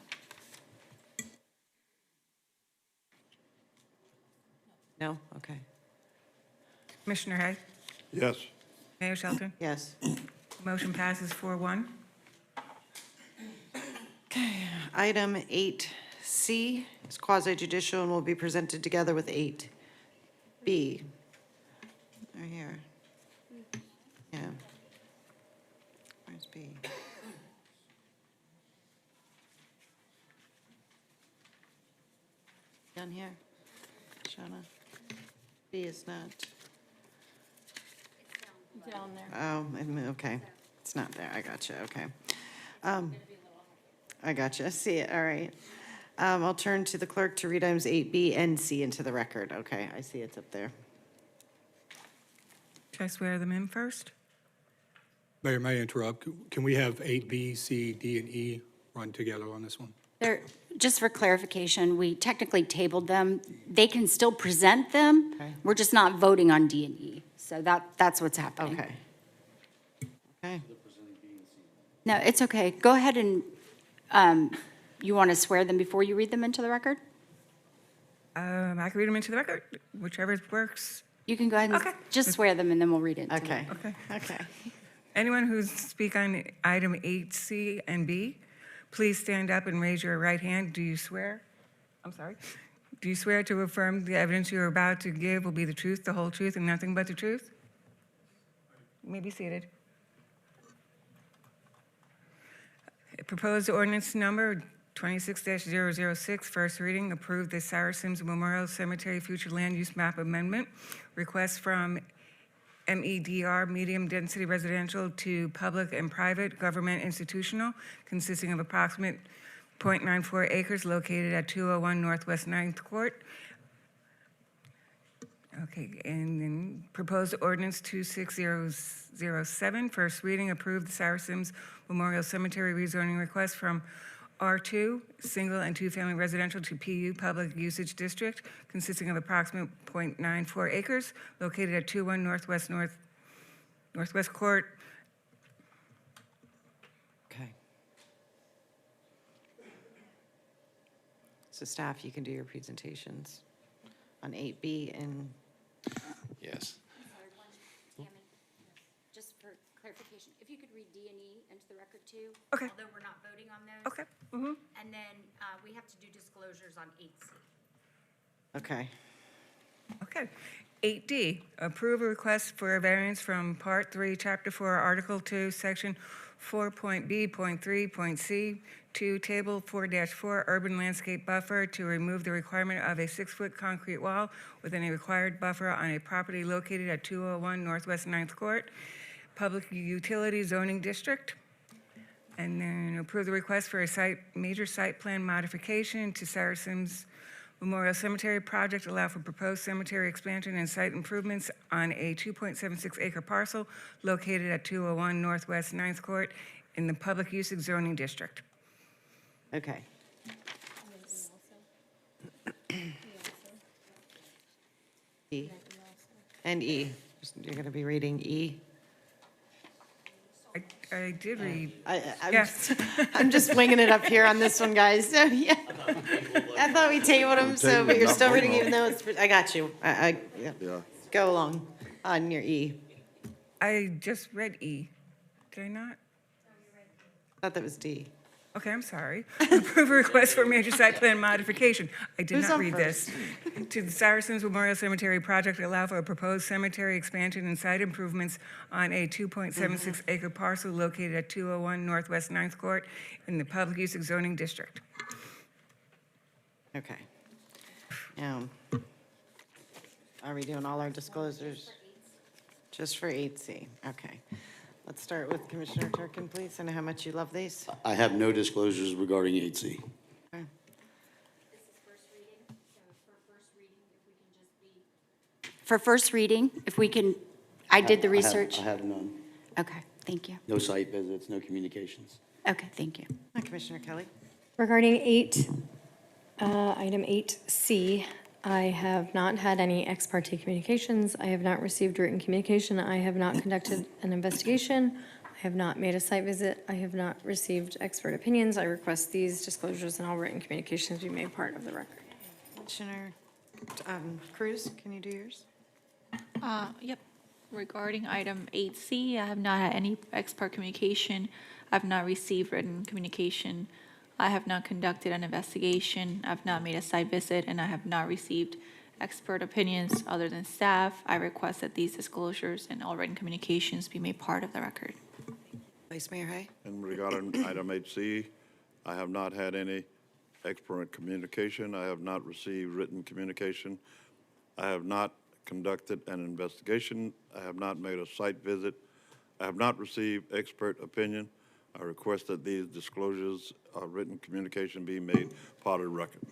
No? Okay. Commissioner Hay? Yes. Mayor Shelton? Yes. Motion passes 4-1. Item 8C is quasi judicial and will be presented together with 8B. They're here. Yeah. Where's B? Down here, Shauna. B is not. Down there. Oh, okay. It's not there. I got you. Okay. I got you. I see it. All right. I'll turn to the clerk to read items 8B and C into the record. Okay, I see it's up there. Should I swear them in first? Mayor, may I interrupt? Can we have 8B, C, D, and E run together on this one? They're, just for clarification, we technically tabled them. They can still present them. Okay. We're just not voting on D and E. So that's what's happening. Okay. Okay. No, it's okay. Go ahead and, you want to swear them before you read them into the record? I can read them into the record, whichever works. You can go ahead and Okay. just swear them and then we'll read it. into the Okay. Okay. Okay. Anyone who speak on item 8C and B, please stand up and raise your right hand. Do you swear? I'm sorry. Do you swear to affirm the evidence you are about to give will be the truth, the whole truth, and nothing but the truth? You may be seated. Proposed ordinance number 26-006, first reading, approve the Sarah Sims Memorial Cemetery Future Land Use Map Amendment. Request from MEDR, Medium Density Residential, to Public and Private Government Institutional, consisting of approximate 0.94 acres located at 201 Northwest 9th Court. Okay, and then proposed ordinance 26007, first reading, approve the Sarah Sims Memorial Cemetery rezoning request from R2, single and two-family residential, to PU, Public Usage District, consisting of approximate 0.94 acres, located at 21 Northwest Court. Okay. So staff, you can do your presentations on 8B and, Yes. Just for clarification, if you could read D and E into the record too. Okay. Although we're not voting on those. Okay. Mm-hmm. And then we have to do disclosures on 8C. okay. Okay. 8D, approve a request for a variance from Part 3, Chapter 4, Article 2, Section 4.B.3.C, to Table 4-4, Urban Landscape Buffer, to remove the requirement of a 6-foot concrete wall within a required buffer on a property located at 201 Northwest 9th Court, Public Utility Zoning District. And then approve the request for a major site plan modification to Sarah Sims Memorial Cemetery project, allow for proposed cemetery expansion and site improvements on a 2.76 acre parcel located at 201 Northwest 9th Court in the Public Use Zoning District. Okay. E. And E. You're going to be reading E. I did read. I'm Yes. I'm just winging it up here on this one, guys. So, yeah. I thought we tabled them, so, but you're still reading even though it's, I got you. Yeah. Go along on your E. I just read E. Did I not? I thought that was D. Okay, I'm sorry. Approve a request for major site plan modification. I did Who's not on read this. To the Sarah Sims Memorial Cemetery project, allow for a proposed cemetery expansion and site improvements on a 2.76 acre parcel located at 201 Northwest 9th Court in the Public Use Zoning District. Okay. Now, are we doing all our disclosures? Just for 8C, okay. Let's start with Commissioner Turkin, please. I know how much you love these. I have no disclosures regarding 8C. Okay. For first reading, if we can, I did the research. I have none. Okay, thank you. No site visits, no communications. Okay, thank you. Commissioner Kelly? Regarding item 8C, I have not had any ex parte communications. I have not received written communication. I have not conducted an investigation. I have not made a site visit. I have not received expert opinions. I request these disclosures and all written communications be made part of the record. Commissioner Cruz, can you do yours? Yep. Regarding item 8C, I have not had any ex parte communication. I have not received written communication. I have not conducted an investigation. I've not made a site visit, and I have not received expert opinions other than staff. I request that these disclosures and all written communications be made part of the record. Vice Mayor Hay? And regarding item 8C, I have not had any expert communication. I have not received written communication. I have not conducted an investigation. I have not made a site visit. I have not received expert opinion. I request that these disclosures, written communication be made part of the record.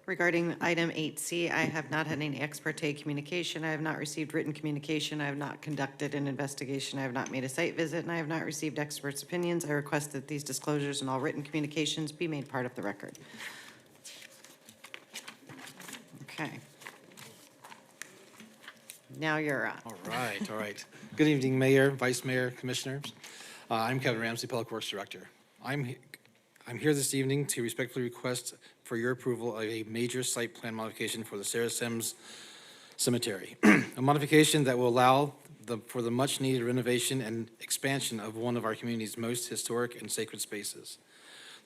Regarding item 8C, I have not had any ex parte communication. I have not received written communication. I have not conducted an investigation. I have not made a site visit, and I have not received experts' opinions. I request that these disclosures and all written communications be made part of the record. Okay. Now you're up. All right. Good evening, Mayor, Vice Mayor, Commissioners. I'm Kevin Ramsey, Public Works Director. I'm here this evening to respectfully request for your approval of a major site plan modification for the Sarah Sims Cemetery. A modification that will allow for the much-needed renovation and expansion of one of our community's most historic and sacred spaces.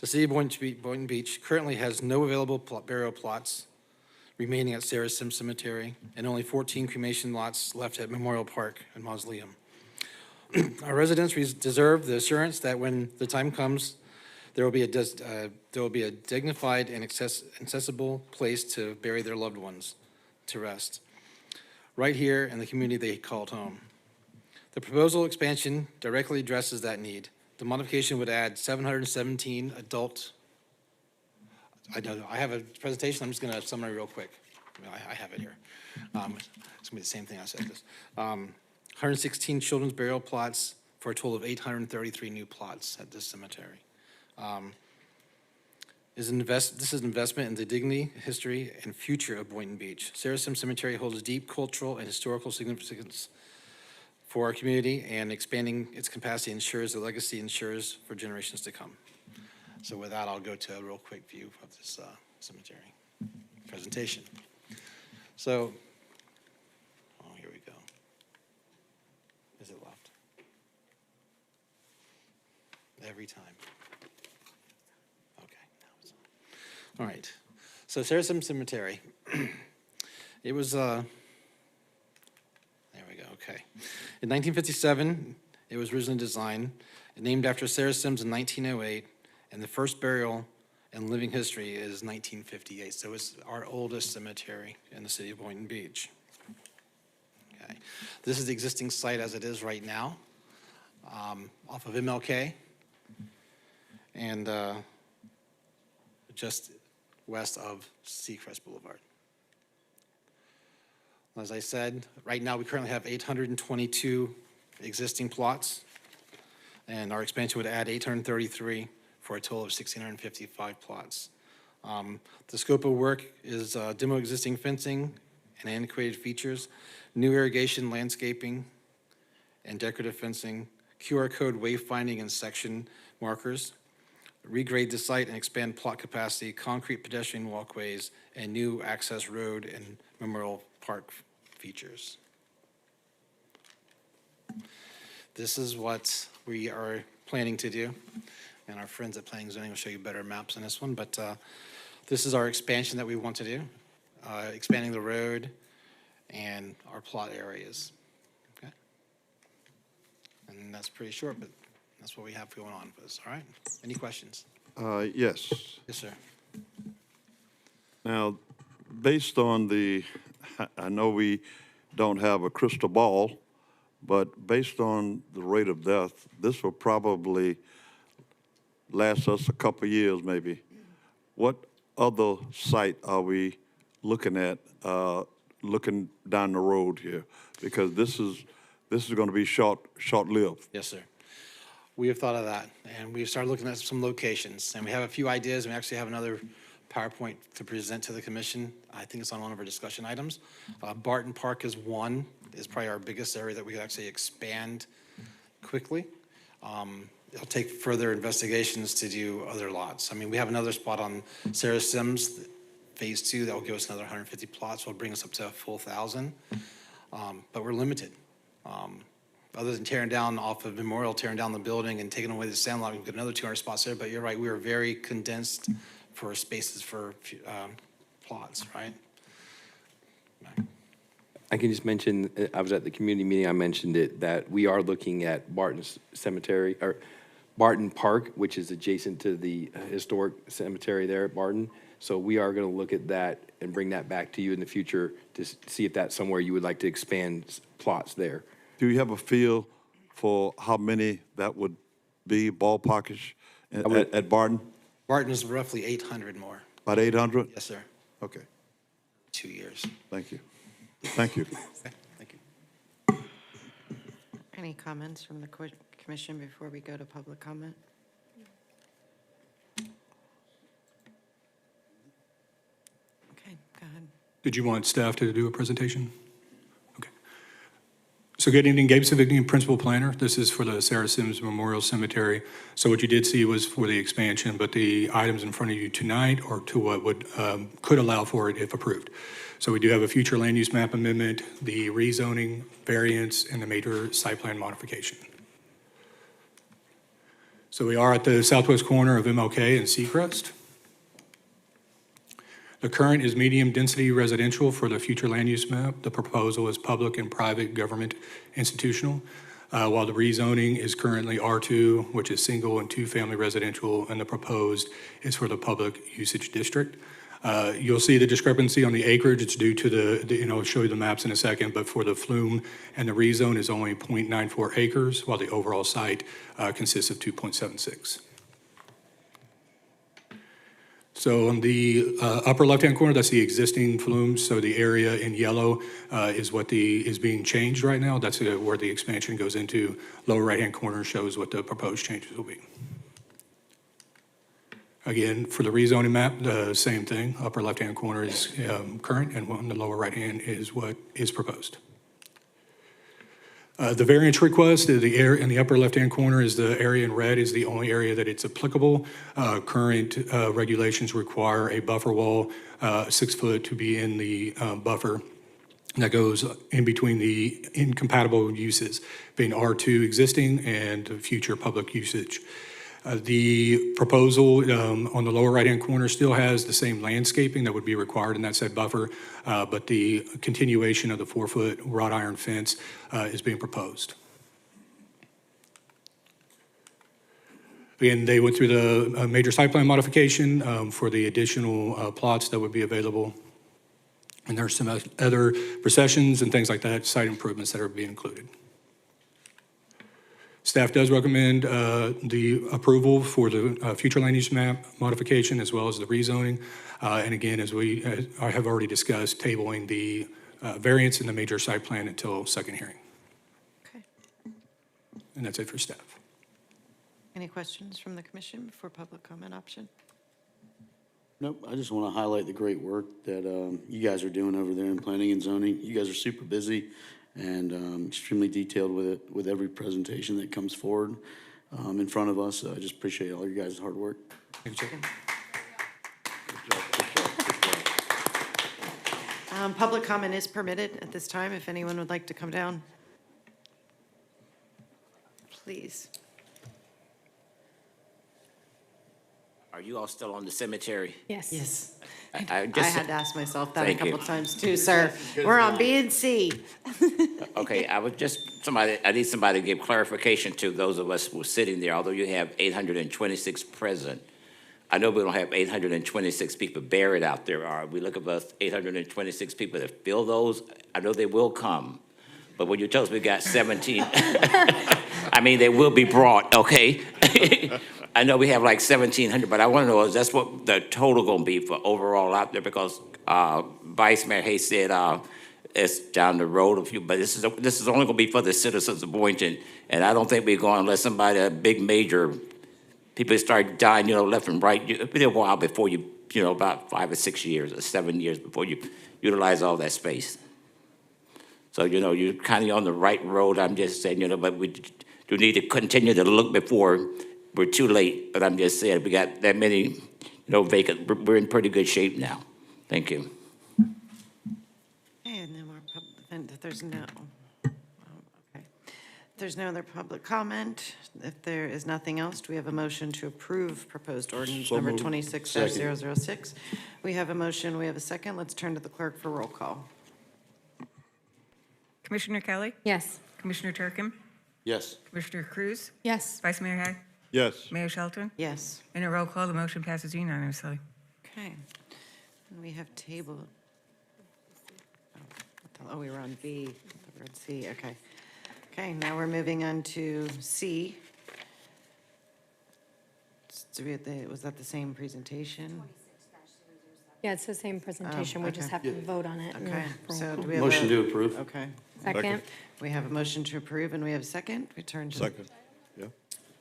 The city of Boynton Beach currently has no available burial plots remaining at Sarah Sims Cemetery and only 14 cremation lots left at Memorial Park and Mausoleum. Our residents deserve the assurance that when the time comes, there will be a dignified and accessible place to bury their loved ones to rest, right here in the community they called home. The proposal expansion directly addresses that need. The modification would add 717 adult. I have a presentation. I'm just going to summarize real quick. I have it here. It's going to be the same thing I said. 116 children's burial plots for a total of 833 new plots at this cemetery. This is an investment in the dignity, history, and future of Boynton Beach. Sarah Sims Cemetery holds deep cultural and historical significance for our community, and expanding its capacity ensures the legacy ensures for generations to come. So with that, I'll go to a real quick view of this cemetery presentation. So, here we go. Is it left? Every time. Okay, now it's on. All right. So Sarah Sims Cemetery. It was, there we go, okay. In 1957, it was originally designed, named after Sarah Sims in 1908, and the first burial in living history is 1958. So it's our oldest cemetery in the city of Boynton Beach. Okay. This is the existing site as it is right now, off of MLK. and just west of Seacrest Boulevard. As I said, right now, we currently have 822 existing plots, and our expansion would add 833 for a total of 1,655 plots. The scope of work is demo existing fencing and antiquated features, new irrigation, landscaping, and decorative fencing, QR code wayfinding and section markers, regrade the site and expand plot capacity, concrete pedestrian walkways, and new access road and memorial park features. This is what we are planning to do, and our friends at Planning and Zoning will show you better maps on this one, but this is our expansion that we want to do, expanding the road and our plot areas. Okay? And that's pretty short, but that's what we have going on with us, all right? Any questions? Yes. Yes, sir. Now, based on I know we don't have a crystal ball, but based on the rate of death, this will probably last us a couple of years maybe. What other site are we looking at, looking down the road here? Because this is going to be short-lived. Yes, sir. We have thought of that, and we've started looking at some locations, and we have a few ideas, and we actually have another PowerPoint to present to the commission. I think it's on one of our discussion items. Barton Park is probably our biggest area that we could actually expand quickly. It'll take further investigations to do other lots. I mean, we have another spot on Sarah Sims, Phase 2, that will give us another 150 plots, will bring us up to a full 1,000. But we're limited. Other than tearing down off of Memorial, tearing down the building and taking away the sandlot, we've got another 200 spots there. But you're right, we are very condensed for spaces for plots, right? I can just mention, I was at the community meeting, I mentioned it, that we are looking at Barton's Cemetery, or Barton Park, which is adjacent to the historic cemetery there at Barton. So we are going to look at that and bring that back to you in the future to see if that's somewhere you would like to expand plots there. Do you have a feel for how many that would be, ballparkish, at Barton? Barton is roughly 800 more. About 800? Yes, sir. Okay. 2 years. Thank you. Thank you. Thank you. Any comments from the commission before we go to public comment? Okay, go ahead. Did you want staff to do a presentation? Okay. So good evening, Gabe Savigny, Principal Planner. This is for the Sarah Sims Memorial Cemetery. So what you did see was for the expansion, but the items in front of you tonight are to what would could allow for it if approved. So we do have a future land use map amendment, the rezoning variance, and the major site plan modification. So we are at the southwest corner of MLK and Seacrest. The current is medium-density residential for the future land use map. The proposal is public and private government institutional, while the rezoning is currently R2, which is single and two-family residential, and the proposed is for the public usage district. You'll see the discrepancy on the acreage. It's due to I'll show you the maps in a second, but for the flume and the rezone is only 0.94 acres, while the overall site consists of 2.76. So on the upper left-hand corner, that's the existing flume. So the area in yellow is what is being changed right now. That's where the expansion goes into. Lower right-hand corner shows what the proposed changes will be. Again, for the rezoning map, the same thing. Upper left-hand corner is current, and on the lower right-hand is what is proposed. The variance request, in the upper left-hand corner is the area in red is the only area that it's applicable. Current regulations require a buffer wall, 6 foot, to be in the buffer that goes in between the incompatible uses, being R2 existing and future public usage. The proposal on the lower right-hand corner still has the same landscaping that would be required in that said buffer, but the continuation of the 4-foot wrought iron fence is being proposed. Again, they went through the major site plan modification for the additional plots that would be available. And there's some other processions and things like that, site improvements that are being included. Staff does recommend the approval for the future land use map modification as well as the rezoning. And again, as I have already discussed, tabling the variance in the major site plan until second hearing. Okay. And that's it for staff. Any questions from the commission before public comment option? Nope, I just want to highlight the great work that you guys are doing over there in planning and zoning. You guys are super busy and extremely detailed with it, with every presentation that comes forward in front of us. I just appreciate all your guys' hard work. Thank you, Chair. Public comment is permitted at this time, if anyone would like to come down. Please. Are you all still on the cemetery? Yes. Yes. I I had to ask myself that a Thank you. couple times too, sir. We're on B and C. Okay, I need somebody to give clarification to those of us who are sitting there, although you have 826 present. I know we don't have 826 people buried out there. Are we looking for us 826 people to fill those? I know they will come, but when you tell us we got 17, I mean, they will be brought, okay? I know we have like 1,700, but I want to know, is that's what the total going to be for overall out there? Because Vice Mayor Hayes said it's down the road a few, but this is only going to be for the citizens of Boynton, and I don't think we're going to let somebody, a big major, people start dying, left and right. It'll be a while before you, about 5 or 6 years or 7 years before you utilize all that space. So, you're kind of on the right road. I'm just saying, but we do need to continue to look before we're too late. But I'm just saying, we got that many, vacant. We're in pretty good shape now. Thank you. Okay, and then if there's no, okay. If there's no other public comment, if there is nothing else, do we have a motion to approve proposed ordinance So number moved. 26-006? We have a motion, we have a second. Let's turn to the clerk for roll call. Commissioner Kelly? Yes. Commissioner Turkin? Yes. Commissioner Cruz? Yes. Vice Mayor Hay? Yes. Mayor Shelton? Yes. In a roll call, the motion passes unanimously. Okay. And we have table. Oh, we were on B, the word C, okay. Okay, now we're moving on to C. Was that the same presentation? Yeah, it's the same presentation. We just okay. have to vote on it. and Okay, roll so call. do we have Motion a? to approve. Okay. Second. We have a motion to approve, and we have a second. We turn to. Second. Yeah.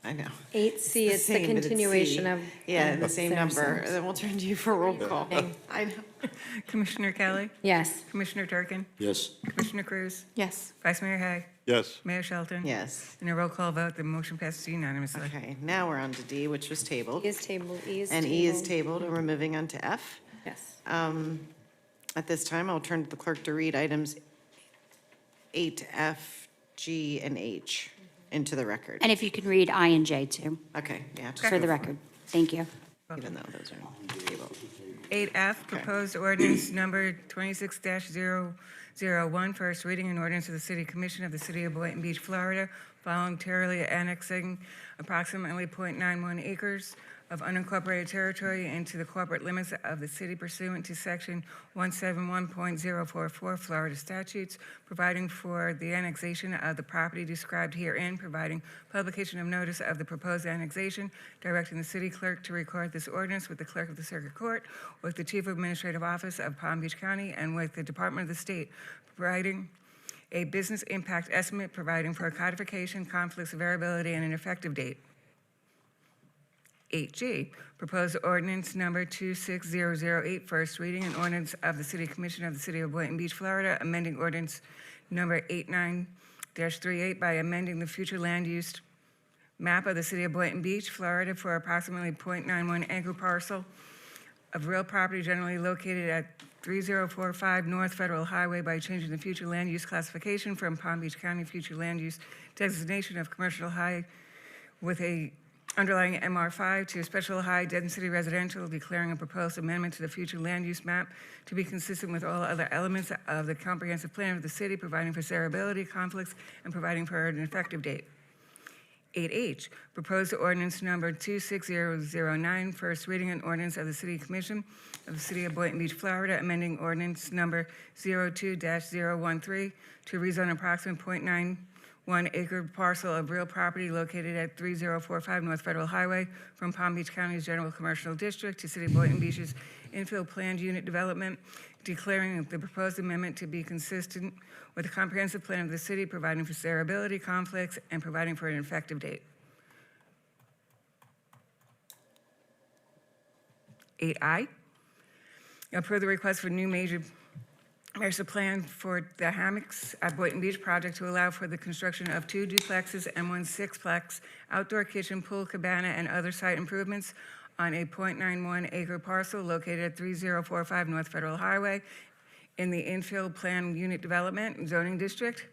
I know. 8C, it's the same, but it's continuation C. of. Yeah, the same number. Saracens. Then we'll turn to you for roll call. I know. Commissioner Kelly? Yes. Commissioner Turkin? Yes. Commissioner Cruz? Yes. Vice Mayor Hay? Yes. Mayor Shelton? Yes. In a roll call vote, the motion passes unanimously. Okay, now we're on to D, which was tabled. E is tabled, E is And tabled. E is tabled, and we're moving on to F. Yes. At this time, I'll turn to the clerk to read items 8F, G, and H into the record. And if you can read I and J too, Okay, yeah. just for go the it, record. Thank you. Even though those are tabled. 8F, proposed ordinance number 26-001, first reading, an ordinance of the City Commission of the City of Boynton Beach, Florida, voluntarily annexing approximately .91 acres of unincorporated territory into the corporate limits of the city pursuant to Section 171.044 Florida statutes, providing for the annexation of the property described herein, providing publication of notice of the proposed annexation, directing the city clerk to record this ordinance with the clerk of the circuit court, with the chief administrative office of Palm Beach County, and with the Department of the State, providing a business impact estimate, providing for a codification, conflicts, variability, and an effective date. 8G, proposed ordinance number 26008, first reading, an ordinance of the City Commission of the City of Boynton Beach, Florida, amending ordinance number 89-38 by amending the future land use map of the City of Boynton Beach, Florida, for approximately .91 acre parcel of real property generally located at 3045 North Federal Highway by changing the future land use classification from Palm Beach County future land use designation of commercial high with a underlying MR5 to special high density residential, declaring a proposed amendment to the future land use map to be consistent with all other elements of the comprehensive plan of the city, providing for severability, conflicts, and providing for an effective date. 8H, proposed ordinance number 26009, first reading, an ordinance of the City Commission of the City of Boynton Beach, Florida, amending ordinance number 02-013 to rezone approximate 1-acre parcel of real property located at 3045 North Federal Highway from Palm Beach County's General Commercial District to City of Boynton Beach's infill planned unit development, declaring the proposed amendment to be consistent with the comprehensive plan of the city, providing for shareability, conflicts, and providing for an effective date. 8I, approve the request for new master plan for the hammocks at Boynton Beach project to allow for the construction of 2 duplexes and 1 sixplex, outdoor kitchen, pool, cabana, and other site improvements on a .91 acre parcel located at 3045 North Federal Highway in the infill plan unit development zoning district.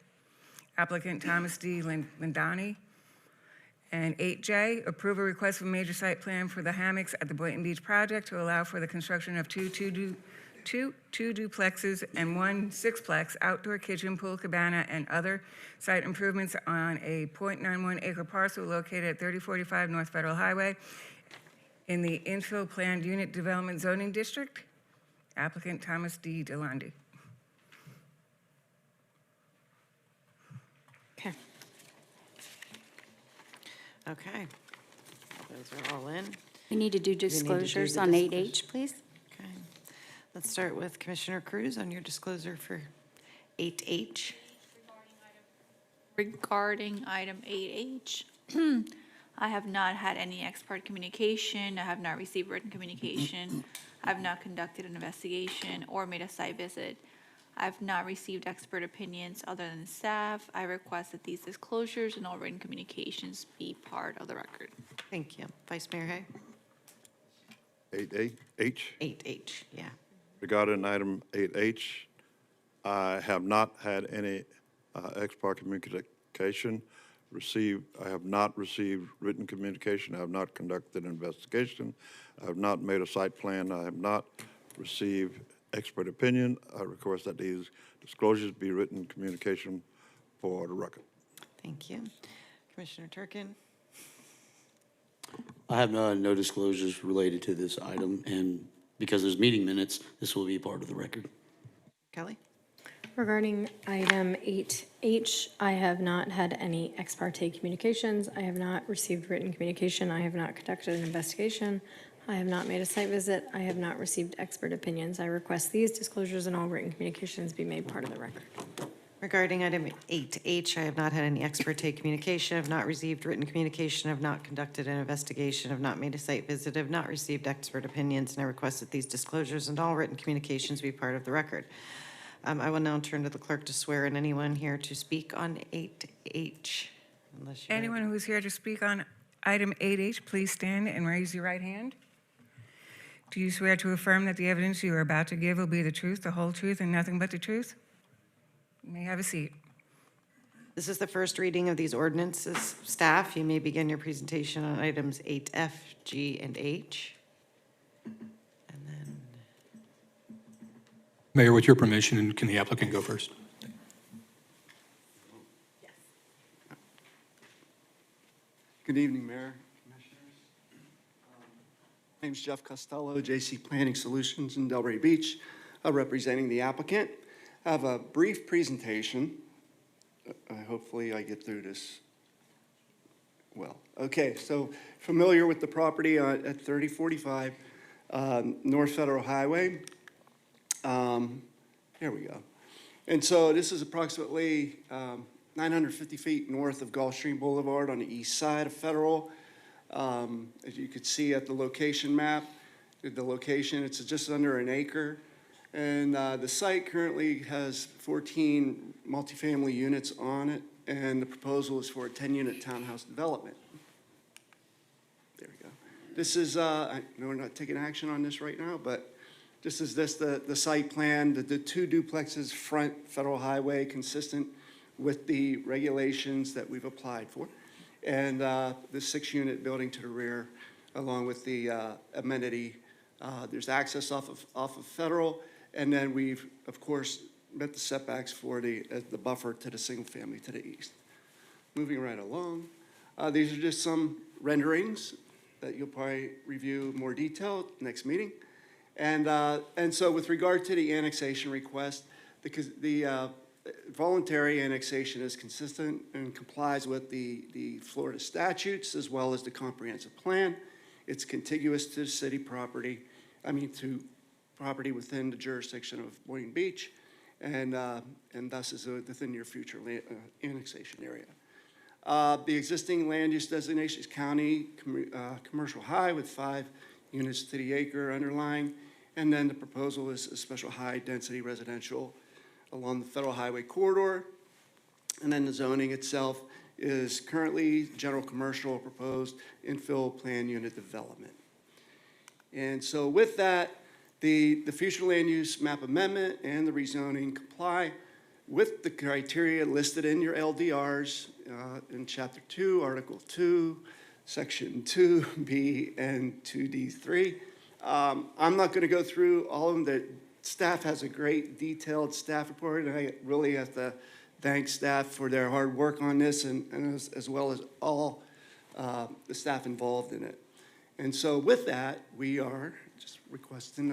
Applicant Thomas D. Lindani. And 8J, approve a request for major site plan for the hammocks at the Boynton Beach project to allow for the construction of two duplexes and 1 sixplex, outdoor kitchen, pool, cabana, and other site improvements on a .91 acre parcel located at 3045 North Federal Highway in the infill planned unit development zoning district. Applicant Thomas D. Delandi. Okay. Okay. Those are all in. We need to do disclosures on 8H, please. Okay. Let's start with Commissioner Cruz on your disclosure for 8H. Regarding item 8H, I have not had any ex parte communication. I have not received written communication. I have not conducted an investigation or made a site visit. I have not received expert opinions other than staff. I request that these disclosures and all written communications be part of the record. Thank you. Vice Mayor Hay? 8H. 8H, yeah. Regarding item 8H, I have not had any ex parte communication received. I have not received written communication. I have not conducted an investigation. I have not made a site plan. I have not received expert opinion. I request that these disclosures be written communication for the record. Thank you. Commissioner Turkin? I have no disclosures related to this item, and because there's meeting minutes, this will be part of the record. Kelly? Regarding item 8H, I have not had any ex parte communications. I have not received written communication. I have not conducted an investigation. I have not made a site visit. I have not received expert opinions. I request these disclosures and all written communications be made part of the record. Regarding item 8H, I have not had any ex parte communication, have not received written communication, have not conducted an investigation, have not made a site visit, have not received expert opinions, and I request that these disclosures and all written communications be part of the record. I will now turn to the clerk to swear in anyone here to speak on 8H. Unless you're... Anyone who is here to speak on item 8H, please stand and raise your right hand. Do you swear to affirm that the evidence you are about to give will be the truth, the whole truth, and nothing but the truth? You may have a seat. This is the first reading of these ordinances. Staff, you may begin your presentation on items 8F, G, and H. And then, Mayor, with your permission, can the applicant go first? Good evening, Mayor, Commissioners. My name's Jeff Costello, JC Planning Solutions in Delray Beach, representing the applicant. I have a brief presentation. Hopefully I get through this well. Okay, so familiar with the property at 3045 North Federal Highway. Here we go. And so this is approximately 950 feet north of Gulfstream Boulevard on the east side of Federal. As you could see at the location map, the location, it's just under an acre. And the site currently has 14 multifamily units on it, and the proposal is for a 10-unit townhouse development. There we go. This is, I know we're not taking action on this right now, but this is the site plan, the 2 duplexes front Federal Highway, consistent with the regulations that we've applied for. And the 6-unit building to the rear, along with the amenity. There's access off of Federal. And then we've, of course, met the setbacks for the buffer to the single family to the east. Moving right along, these are just some renderings that you'll probably review more detail next meeting. And so with regard to the annexation request, because the voluntary annexation is consistent and complies with the Florida statutes as well as the comprehensive plan. It's contiguous to city property, to property within the jurisdiction of Boynton Beach, and thus is within your future annexation area. The existing land use designation is county commercial high with 5 units to the acre underlying, and then the proposal is a special high-density residential along the Federal Highway corridor. And then the zoning itself is currently general commercial proposed infill plan unit development. And so with that, the future land use map amendment and the rezoning comply with the criteria listed in your LDRs in Chapter 2, Article 2, Section 2B and 2D3. I'm not going to go through all of them. The staff has a great detailed staff report, and I really have to thank staff for their hard work on this, and as well as all the staff involved in it. And so with that, we are just requesting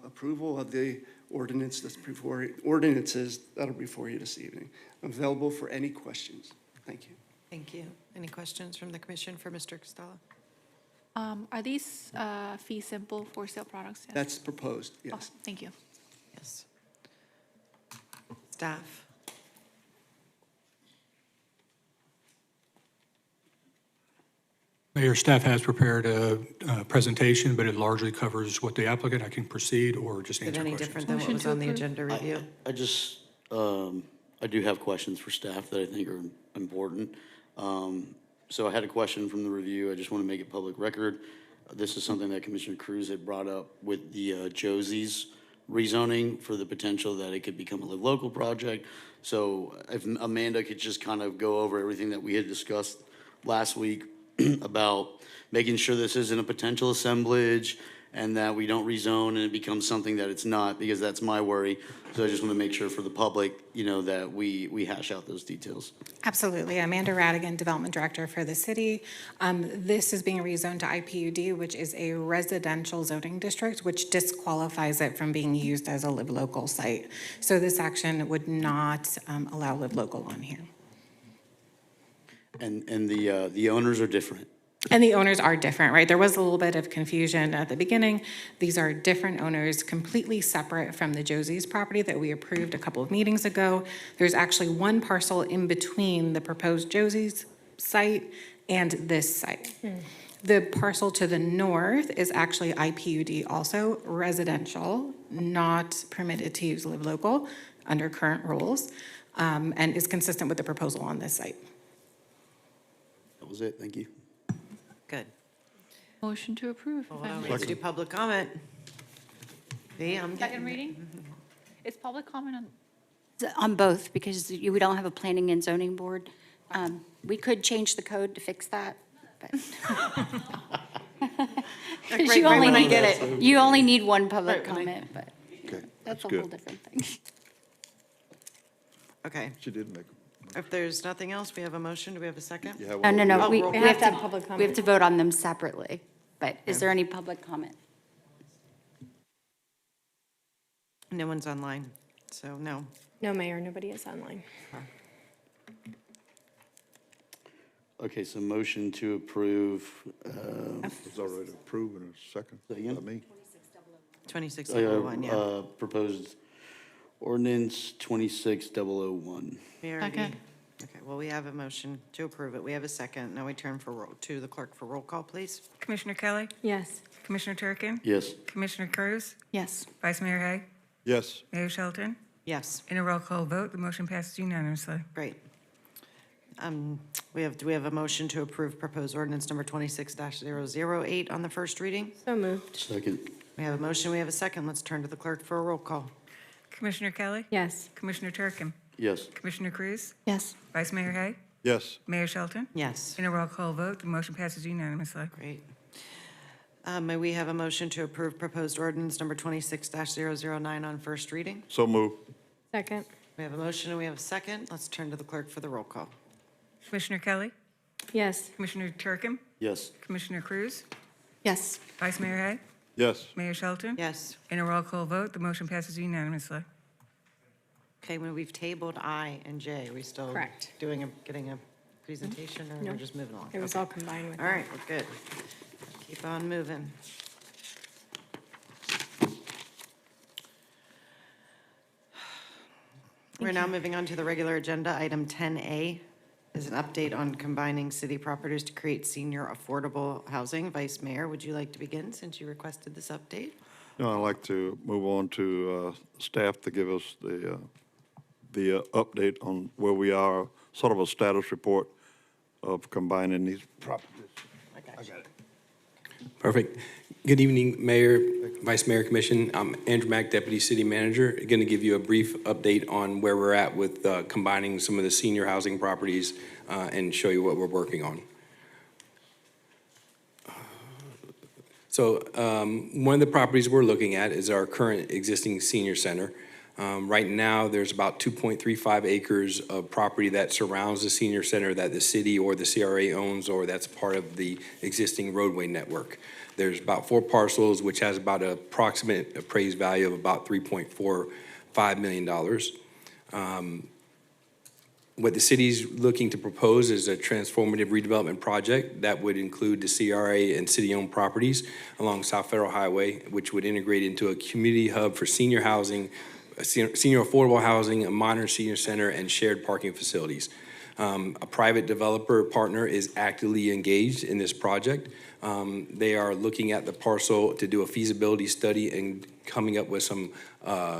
approval of the ordinances that are before you this evening. I'm available for any questions. Thank you. Thank you. Any questions from the commission for Mr. Costello? Are these fee simple for sale products? Yes. That's proposed, yes. Oh, thank you. Yes. Staff? Mayor, staff has prepared a presentation, but it largely covers what the applicant, I can proceed or just Is it answer any questions. different than what was on the agenda review? I just, I do have questions for staff that I think are important. So I had a question from the review. I just want to make it public record. This is something that Commissioner Cruz had brought up with the Josie's rezoning for the potential that it could become a live local project. So if Amanda could just kind of go over everything that we had discussed last week about making sure this isn't a potential assemblage and that we don't rezone and it becomes something that it's not, because that's my worry. So I just want to make sure for the public, that we hash out those details. Absolutely. Amanda Radigan, Development Director for the city. This is being rezoned to IPUD, which is a residential zoning district, which disqualifies it from being used as a live local site. So this action would not allow live local on here. And the owners are different. And the owners are different, right? There was a little bit of confusion at the beginning. These are different owners, completely separate from the Josie's property that we approved a couple of meetings ago. There's actually one parcel in between the proposed Josie's site and this site. The parcel to the north is actually IPUD, also residential, not permitted to use live local under current rules, and is consistent with the proposal on this site. That was it. Thank you. Good. Motion to approve. Hold on, let's do public comment. Second reading? Is public comment on? On both, because we don't have a planning and zoning board. We could change the code to fix that, but. Because you only need, you only need one public comment, but that's a whole different thing. Okay. She did make. If there's nothing else, we have a motion. Do we have a second? No, Oh, we roll have call. to, public comment. we have to vote on them separately. But is there any public comment? No one's online, so no. No, Mayor, nobody is online. Okay, so motion to approve. It's already approved in a second. Again? By me. 2601, yeah. Proposed ordinance 26001. We already- Second. Okay, well, we have a motion to approve it. We have a second. Now we turn to the clerk for roll call, please. Commissioner Kelly? Yes. Commissioner Turkin? Yes. Commissioner Cruz? Yes. Vice Mayor Hay? Yes. Mayor Shelton? Yes, In a roll call vote, the motion passes unanimously. great. Do we have a motion to approve proposed ordinance number 26-008 on the first reading? So moved. Second. We have a motion, we have a second. Let's turn to the clerk for a roll call. Commissioner Kelly? Yes. Commissioner Turkin? Yes. Commissioner Cruz? Yes. Vice Mayor Hay? Yes. Mayor Shelton? Yes, In a roll call vote, the motion passes unanimously. great. May we have a motion to approve proposed ordinance number 26-009 on first reading? So move. Second. We have a motion and we have a second. Let's turn to the clerk for the roll call. Commissioner Kelly? Yes. Commissioner Turkin? Yes. Commissioner Cruz? Yes. Vice Mayor Hay? Yes. Mayor Shelton? Yes, In a roll call vote, the motion passes unanimously. Okay, when we've tabled I and J, are we still Correct. getting a presentation, or No. we're just moving along? It was Okay. all combined with All that. right, we're good. Keep on moving. We're now moving on to the regular agenda. Item 10A is an update on combining city properties to create senior affordable housing. Vice Mayor, would you like to begin since you requested this update? No, I'd like to move on to staff to give us the update on where we are, sort of a status report of combining these properties. I got you. Perfect. Good evening, Mayor, Vice Mayor, Commission. I'm Andrew Mack, Deputy City Manager. Going to give you a brief update on where we're at with combining some of the senior housing properties and show you what we're working on. So one of the properties we're looking at is our current existing senior center. Right now, there's about 2.35 acres of property that surrounds the senior center that the city or the CRA owns, or that's part of the existing roadway network. There's about 4 parcels, which has about an approximate appraised value of about $3.45 million. What the city's looking to propose is a transformative redevelopment project that would include the CRA and city-owned properties along South Federal Highway, which would integrate into a community hub for senior housing, senior affordable housing, a modern senior center, and shared parking facilities. A private developer partner is actively engaged in this project. They are looking at the parcel to do a feasibility study and coming up with some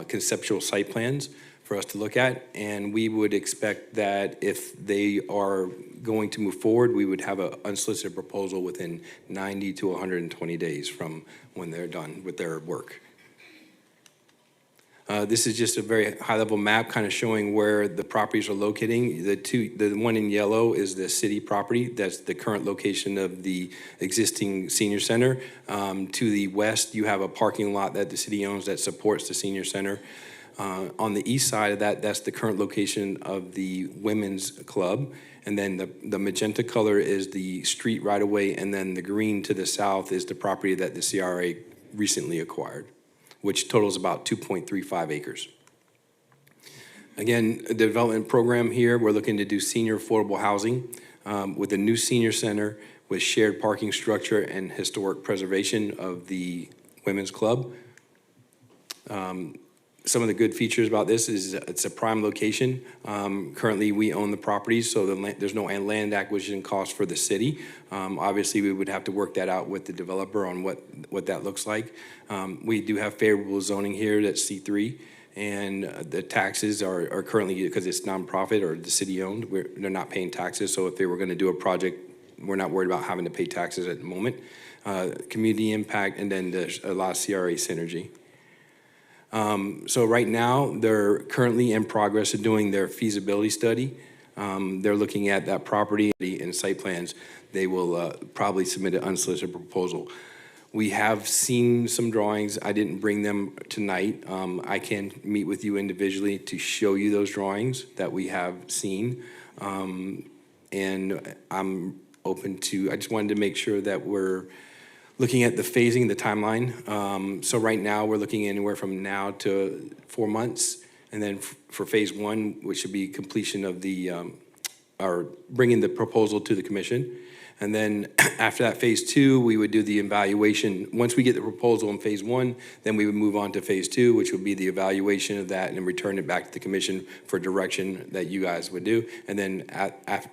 conceptual site plans for us to look at, and we would expect that if they are going to move forward, we would have an unsolicited proposal within 90 to 120 days from when they're done with their work. This is just a very high-level map kind of showing where the properties are locating. The one in yellow is the city property. That's the current location of the existing senior center. To the west, you have a parking lot that the city owns that supports the senior center. On the east side of that, that's the current location of the women's club. And then the magenta color is the street right away, and then the green to the south is the property that the CRA recently acquired, which totals about 2.35 acres. Again, a development program here, we're looking to do senior affordable housing with a new senior center with shared parking structure and historic preservation of the women's club. Some of the good features about this is it's a prime location. Currently, we own the properties, so there's no land acquisition cost for the city. Obviously, we would have to work that out with the developer on what that looks like. We do have favorable zoning here that's C3, and the taxes are currently, because it's nonprofit or the city-owned, they're not paying taxes, so if they were going to do a project, we're not worried about having to pay taxes at the moment. Community impact, and then there's a lot of CRA synergy. So right now, they're currently in progress of doing their feasibility study. They're looking at that property and site plans. They will probably submit an unsolicited proposal. We have seen some drawings. I didn't bring them tonight. I can meet with you individually to show you those drawings that we have seen. And I'm open to, I just wanted to make sure that we're looking at the phasing, the timeline. So right now, we're looking anywhere from now to 4 months. And then for phase 1, which should be completion of the, or bringing the proposal to the commission. And then after that, phase 2, we would do the evaluation. Once we get the proposal in phase 1, then we would move on to phase 2, which would be the evaluation of that and return it back to the commission for direction that you guys would do. And then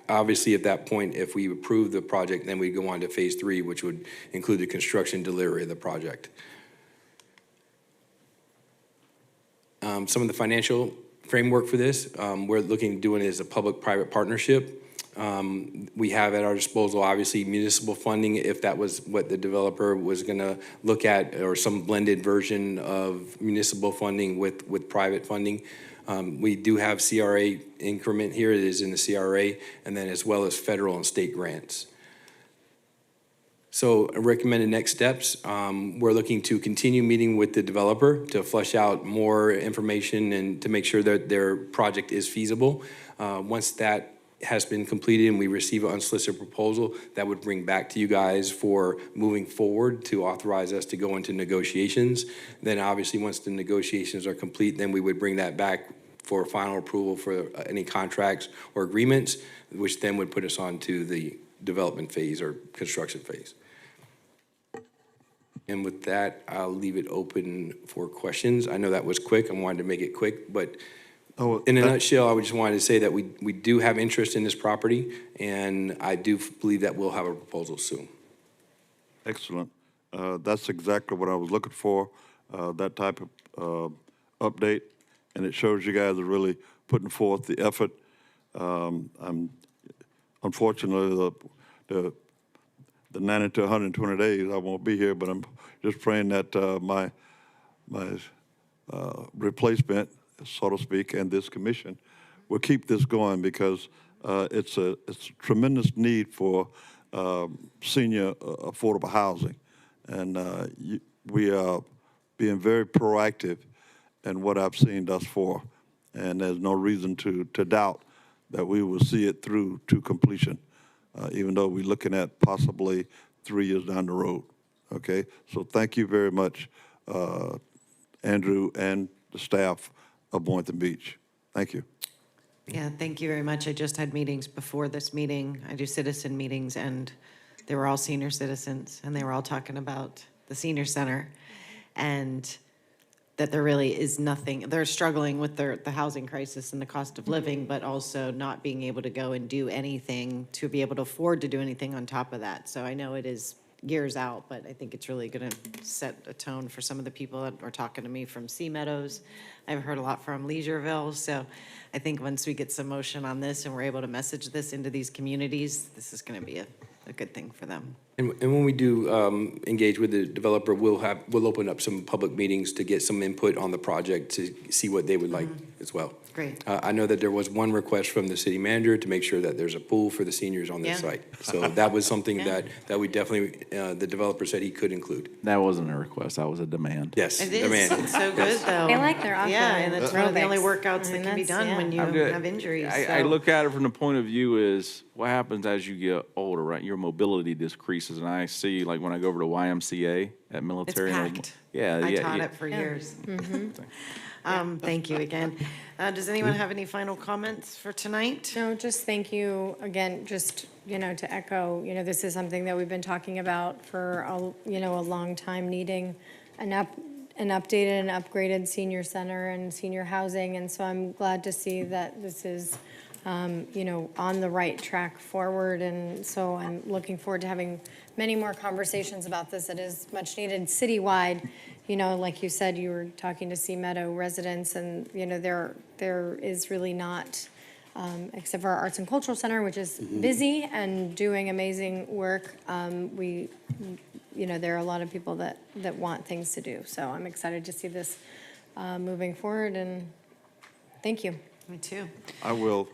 obviously at that point, if we approve the project, then we go on to phase 3, which would include the construction delivery of the project. Some of the financial framework for this, we're looking at doing it as a public-private partnership. We have at our disposal, obviously, municipal funding, if that was what the developer was going to look at, or some blended version of municipal funding with private funding. We do have CRA increment here. It is in the CRA, and then as well as federal and state grants. So recommended next steps, we're looking to continue meeting with the developer to flesh out more information and to make sure that their project is feasible. Once that has been completed and we receive an unsolicited proposal, that would bring back to you guys for moving forward to authorize us to go into negotiations. Then obviously, once the negotiations are complete, then we would bring that back for final approval for any contracts or agreements, which then would put us on to the development phase or construction phase. And with that, I'll leave it open for questions. I know that was quick. I wanted to make it quick, but in a nutshell, I just wanted to say that we do have interest in this property, and I do believe that we'll have a proposal soon. Excellent. That's exactly what I was looking for, that type of update, and it shows you guys are really putting forth the effort. Unfortunately, the 90 to 120 days, I won't be here, but I'm just praying that my replacement, so to speak, and this commission will keep this going, because it's a tremendous need for senior affordable housing. And we are being very proactive in what I've seen thus far. And there's no reason to doubt that we will see it through to completion, even though we're looking at possibly 3 years down the road. Okay? So thank you very much, Andrew and the staff of Boynton Beach. Thank you. Yeah, thank you very much. I just had meetings before this meeting. I do citizen meetings, and they were all senior citizens, and they were all talking about the senior center, and that there really is nothing. They're struggling with the housing crisis and the cost of living, but also not being able to go and do anything to be able to afford to do anything on top of that. So I know it is years out, but I think it's really going to set a tone for some of the people that were talking to me from Sea Meadows. I've heard a lot from Leisureville. So I think once we get some motion on this and we're able to message this into these communities, this is going to be a good thing for them. And when we do engage with the developer, we'll open up some public meetings to get some input on the project to see what they would like as well. Great. I know that there was one request from the city manager to make sure that there's a pool for the seniors on this Yeah. site. So that was something that we definitely, the developer said he could include. That wasn't a request, that was a demand. Yes, It is. demand. It's so good, though. They like their offer. Yeah, and it's one of the only aerobics. workouts I mean, that can be that's- done when you I'm good. have injuries. I so. look at it from the point of view is what happens as you get older, right? Your mobility decreases, and I see, like, when I go over to YMCA at military. It's and packed. Yeah, I yeah. taught yeah. it for years. Thank you again. Does anyone have any final comments for tonight? No, just thank you again, just, to echo, this is something that we've been talking about for, a long time, needing an updated and upgraded senior center and senior housing. And so I'm glad to see that this is, on the right track forward. And so I'm looking forward to having many more conversations about this. It is much needed citywide. Like you said, you were talking to Sea Meadow residents, and, there is really not, except for our Arts and Cultural Center, which is busy and doing amazing work, there are a lot of people that want things to do. So I'm excited to see this moving forward, and thank you. Me too. I will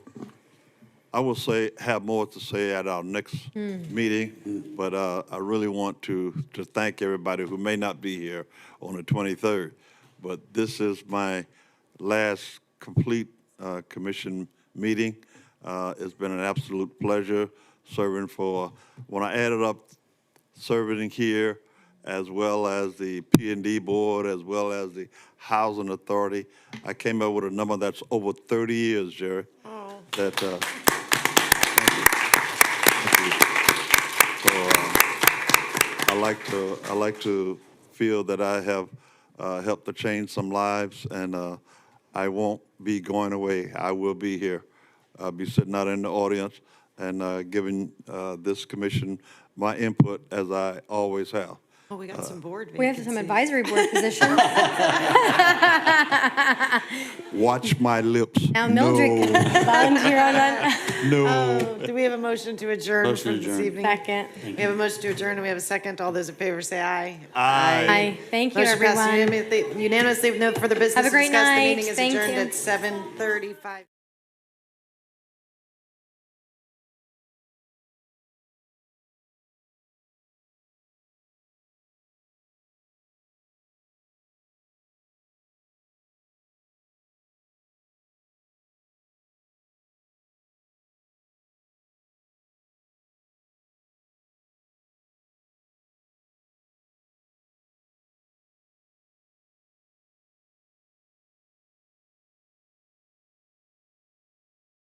have more to say at our next meeting, but I really want to thank everybody who may not be here on the 23rd. But this is my last complete commission meeting. It's been an absolute pleasure serving when I added up serving here, as well as the P&D board, as well as the Housing Authority, I came up with a number that's over 30 years, Jerry. Oh. That, So I like to feel that I have helped to change some lives, and I won't be going away. I will be here. I'll be sitting out in the audience and giving this commission my input, as I always have. Well, we got some board vacancies. We have some advisory board positions. Watch my lips. Now Mildred can volunteer on that. No. Do we have a motion to adjourn Motion for to this adjourn. evening? Second. We have a motion to adjourn, and we have a second. All those in favor say aye. Aye. Thank you, Motion passed everyone. unanimously. No further business. Have a great discussed. night. The meeting is Thank adjourned you. at 7:35.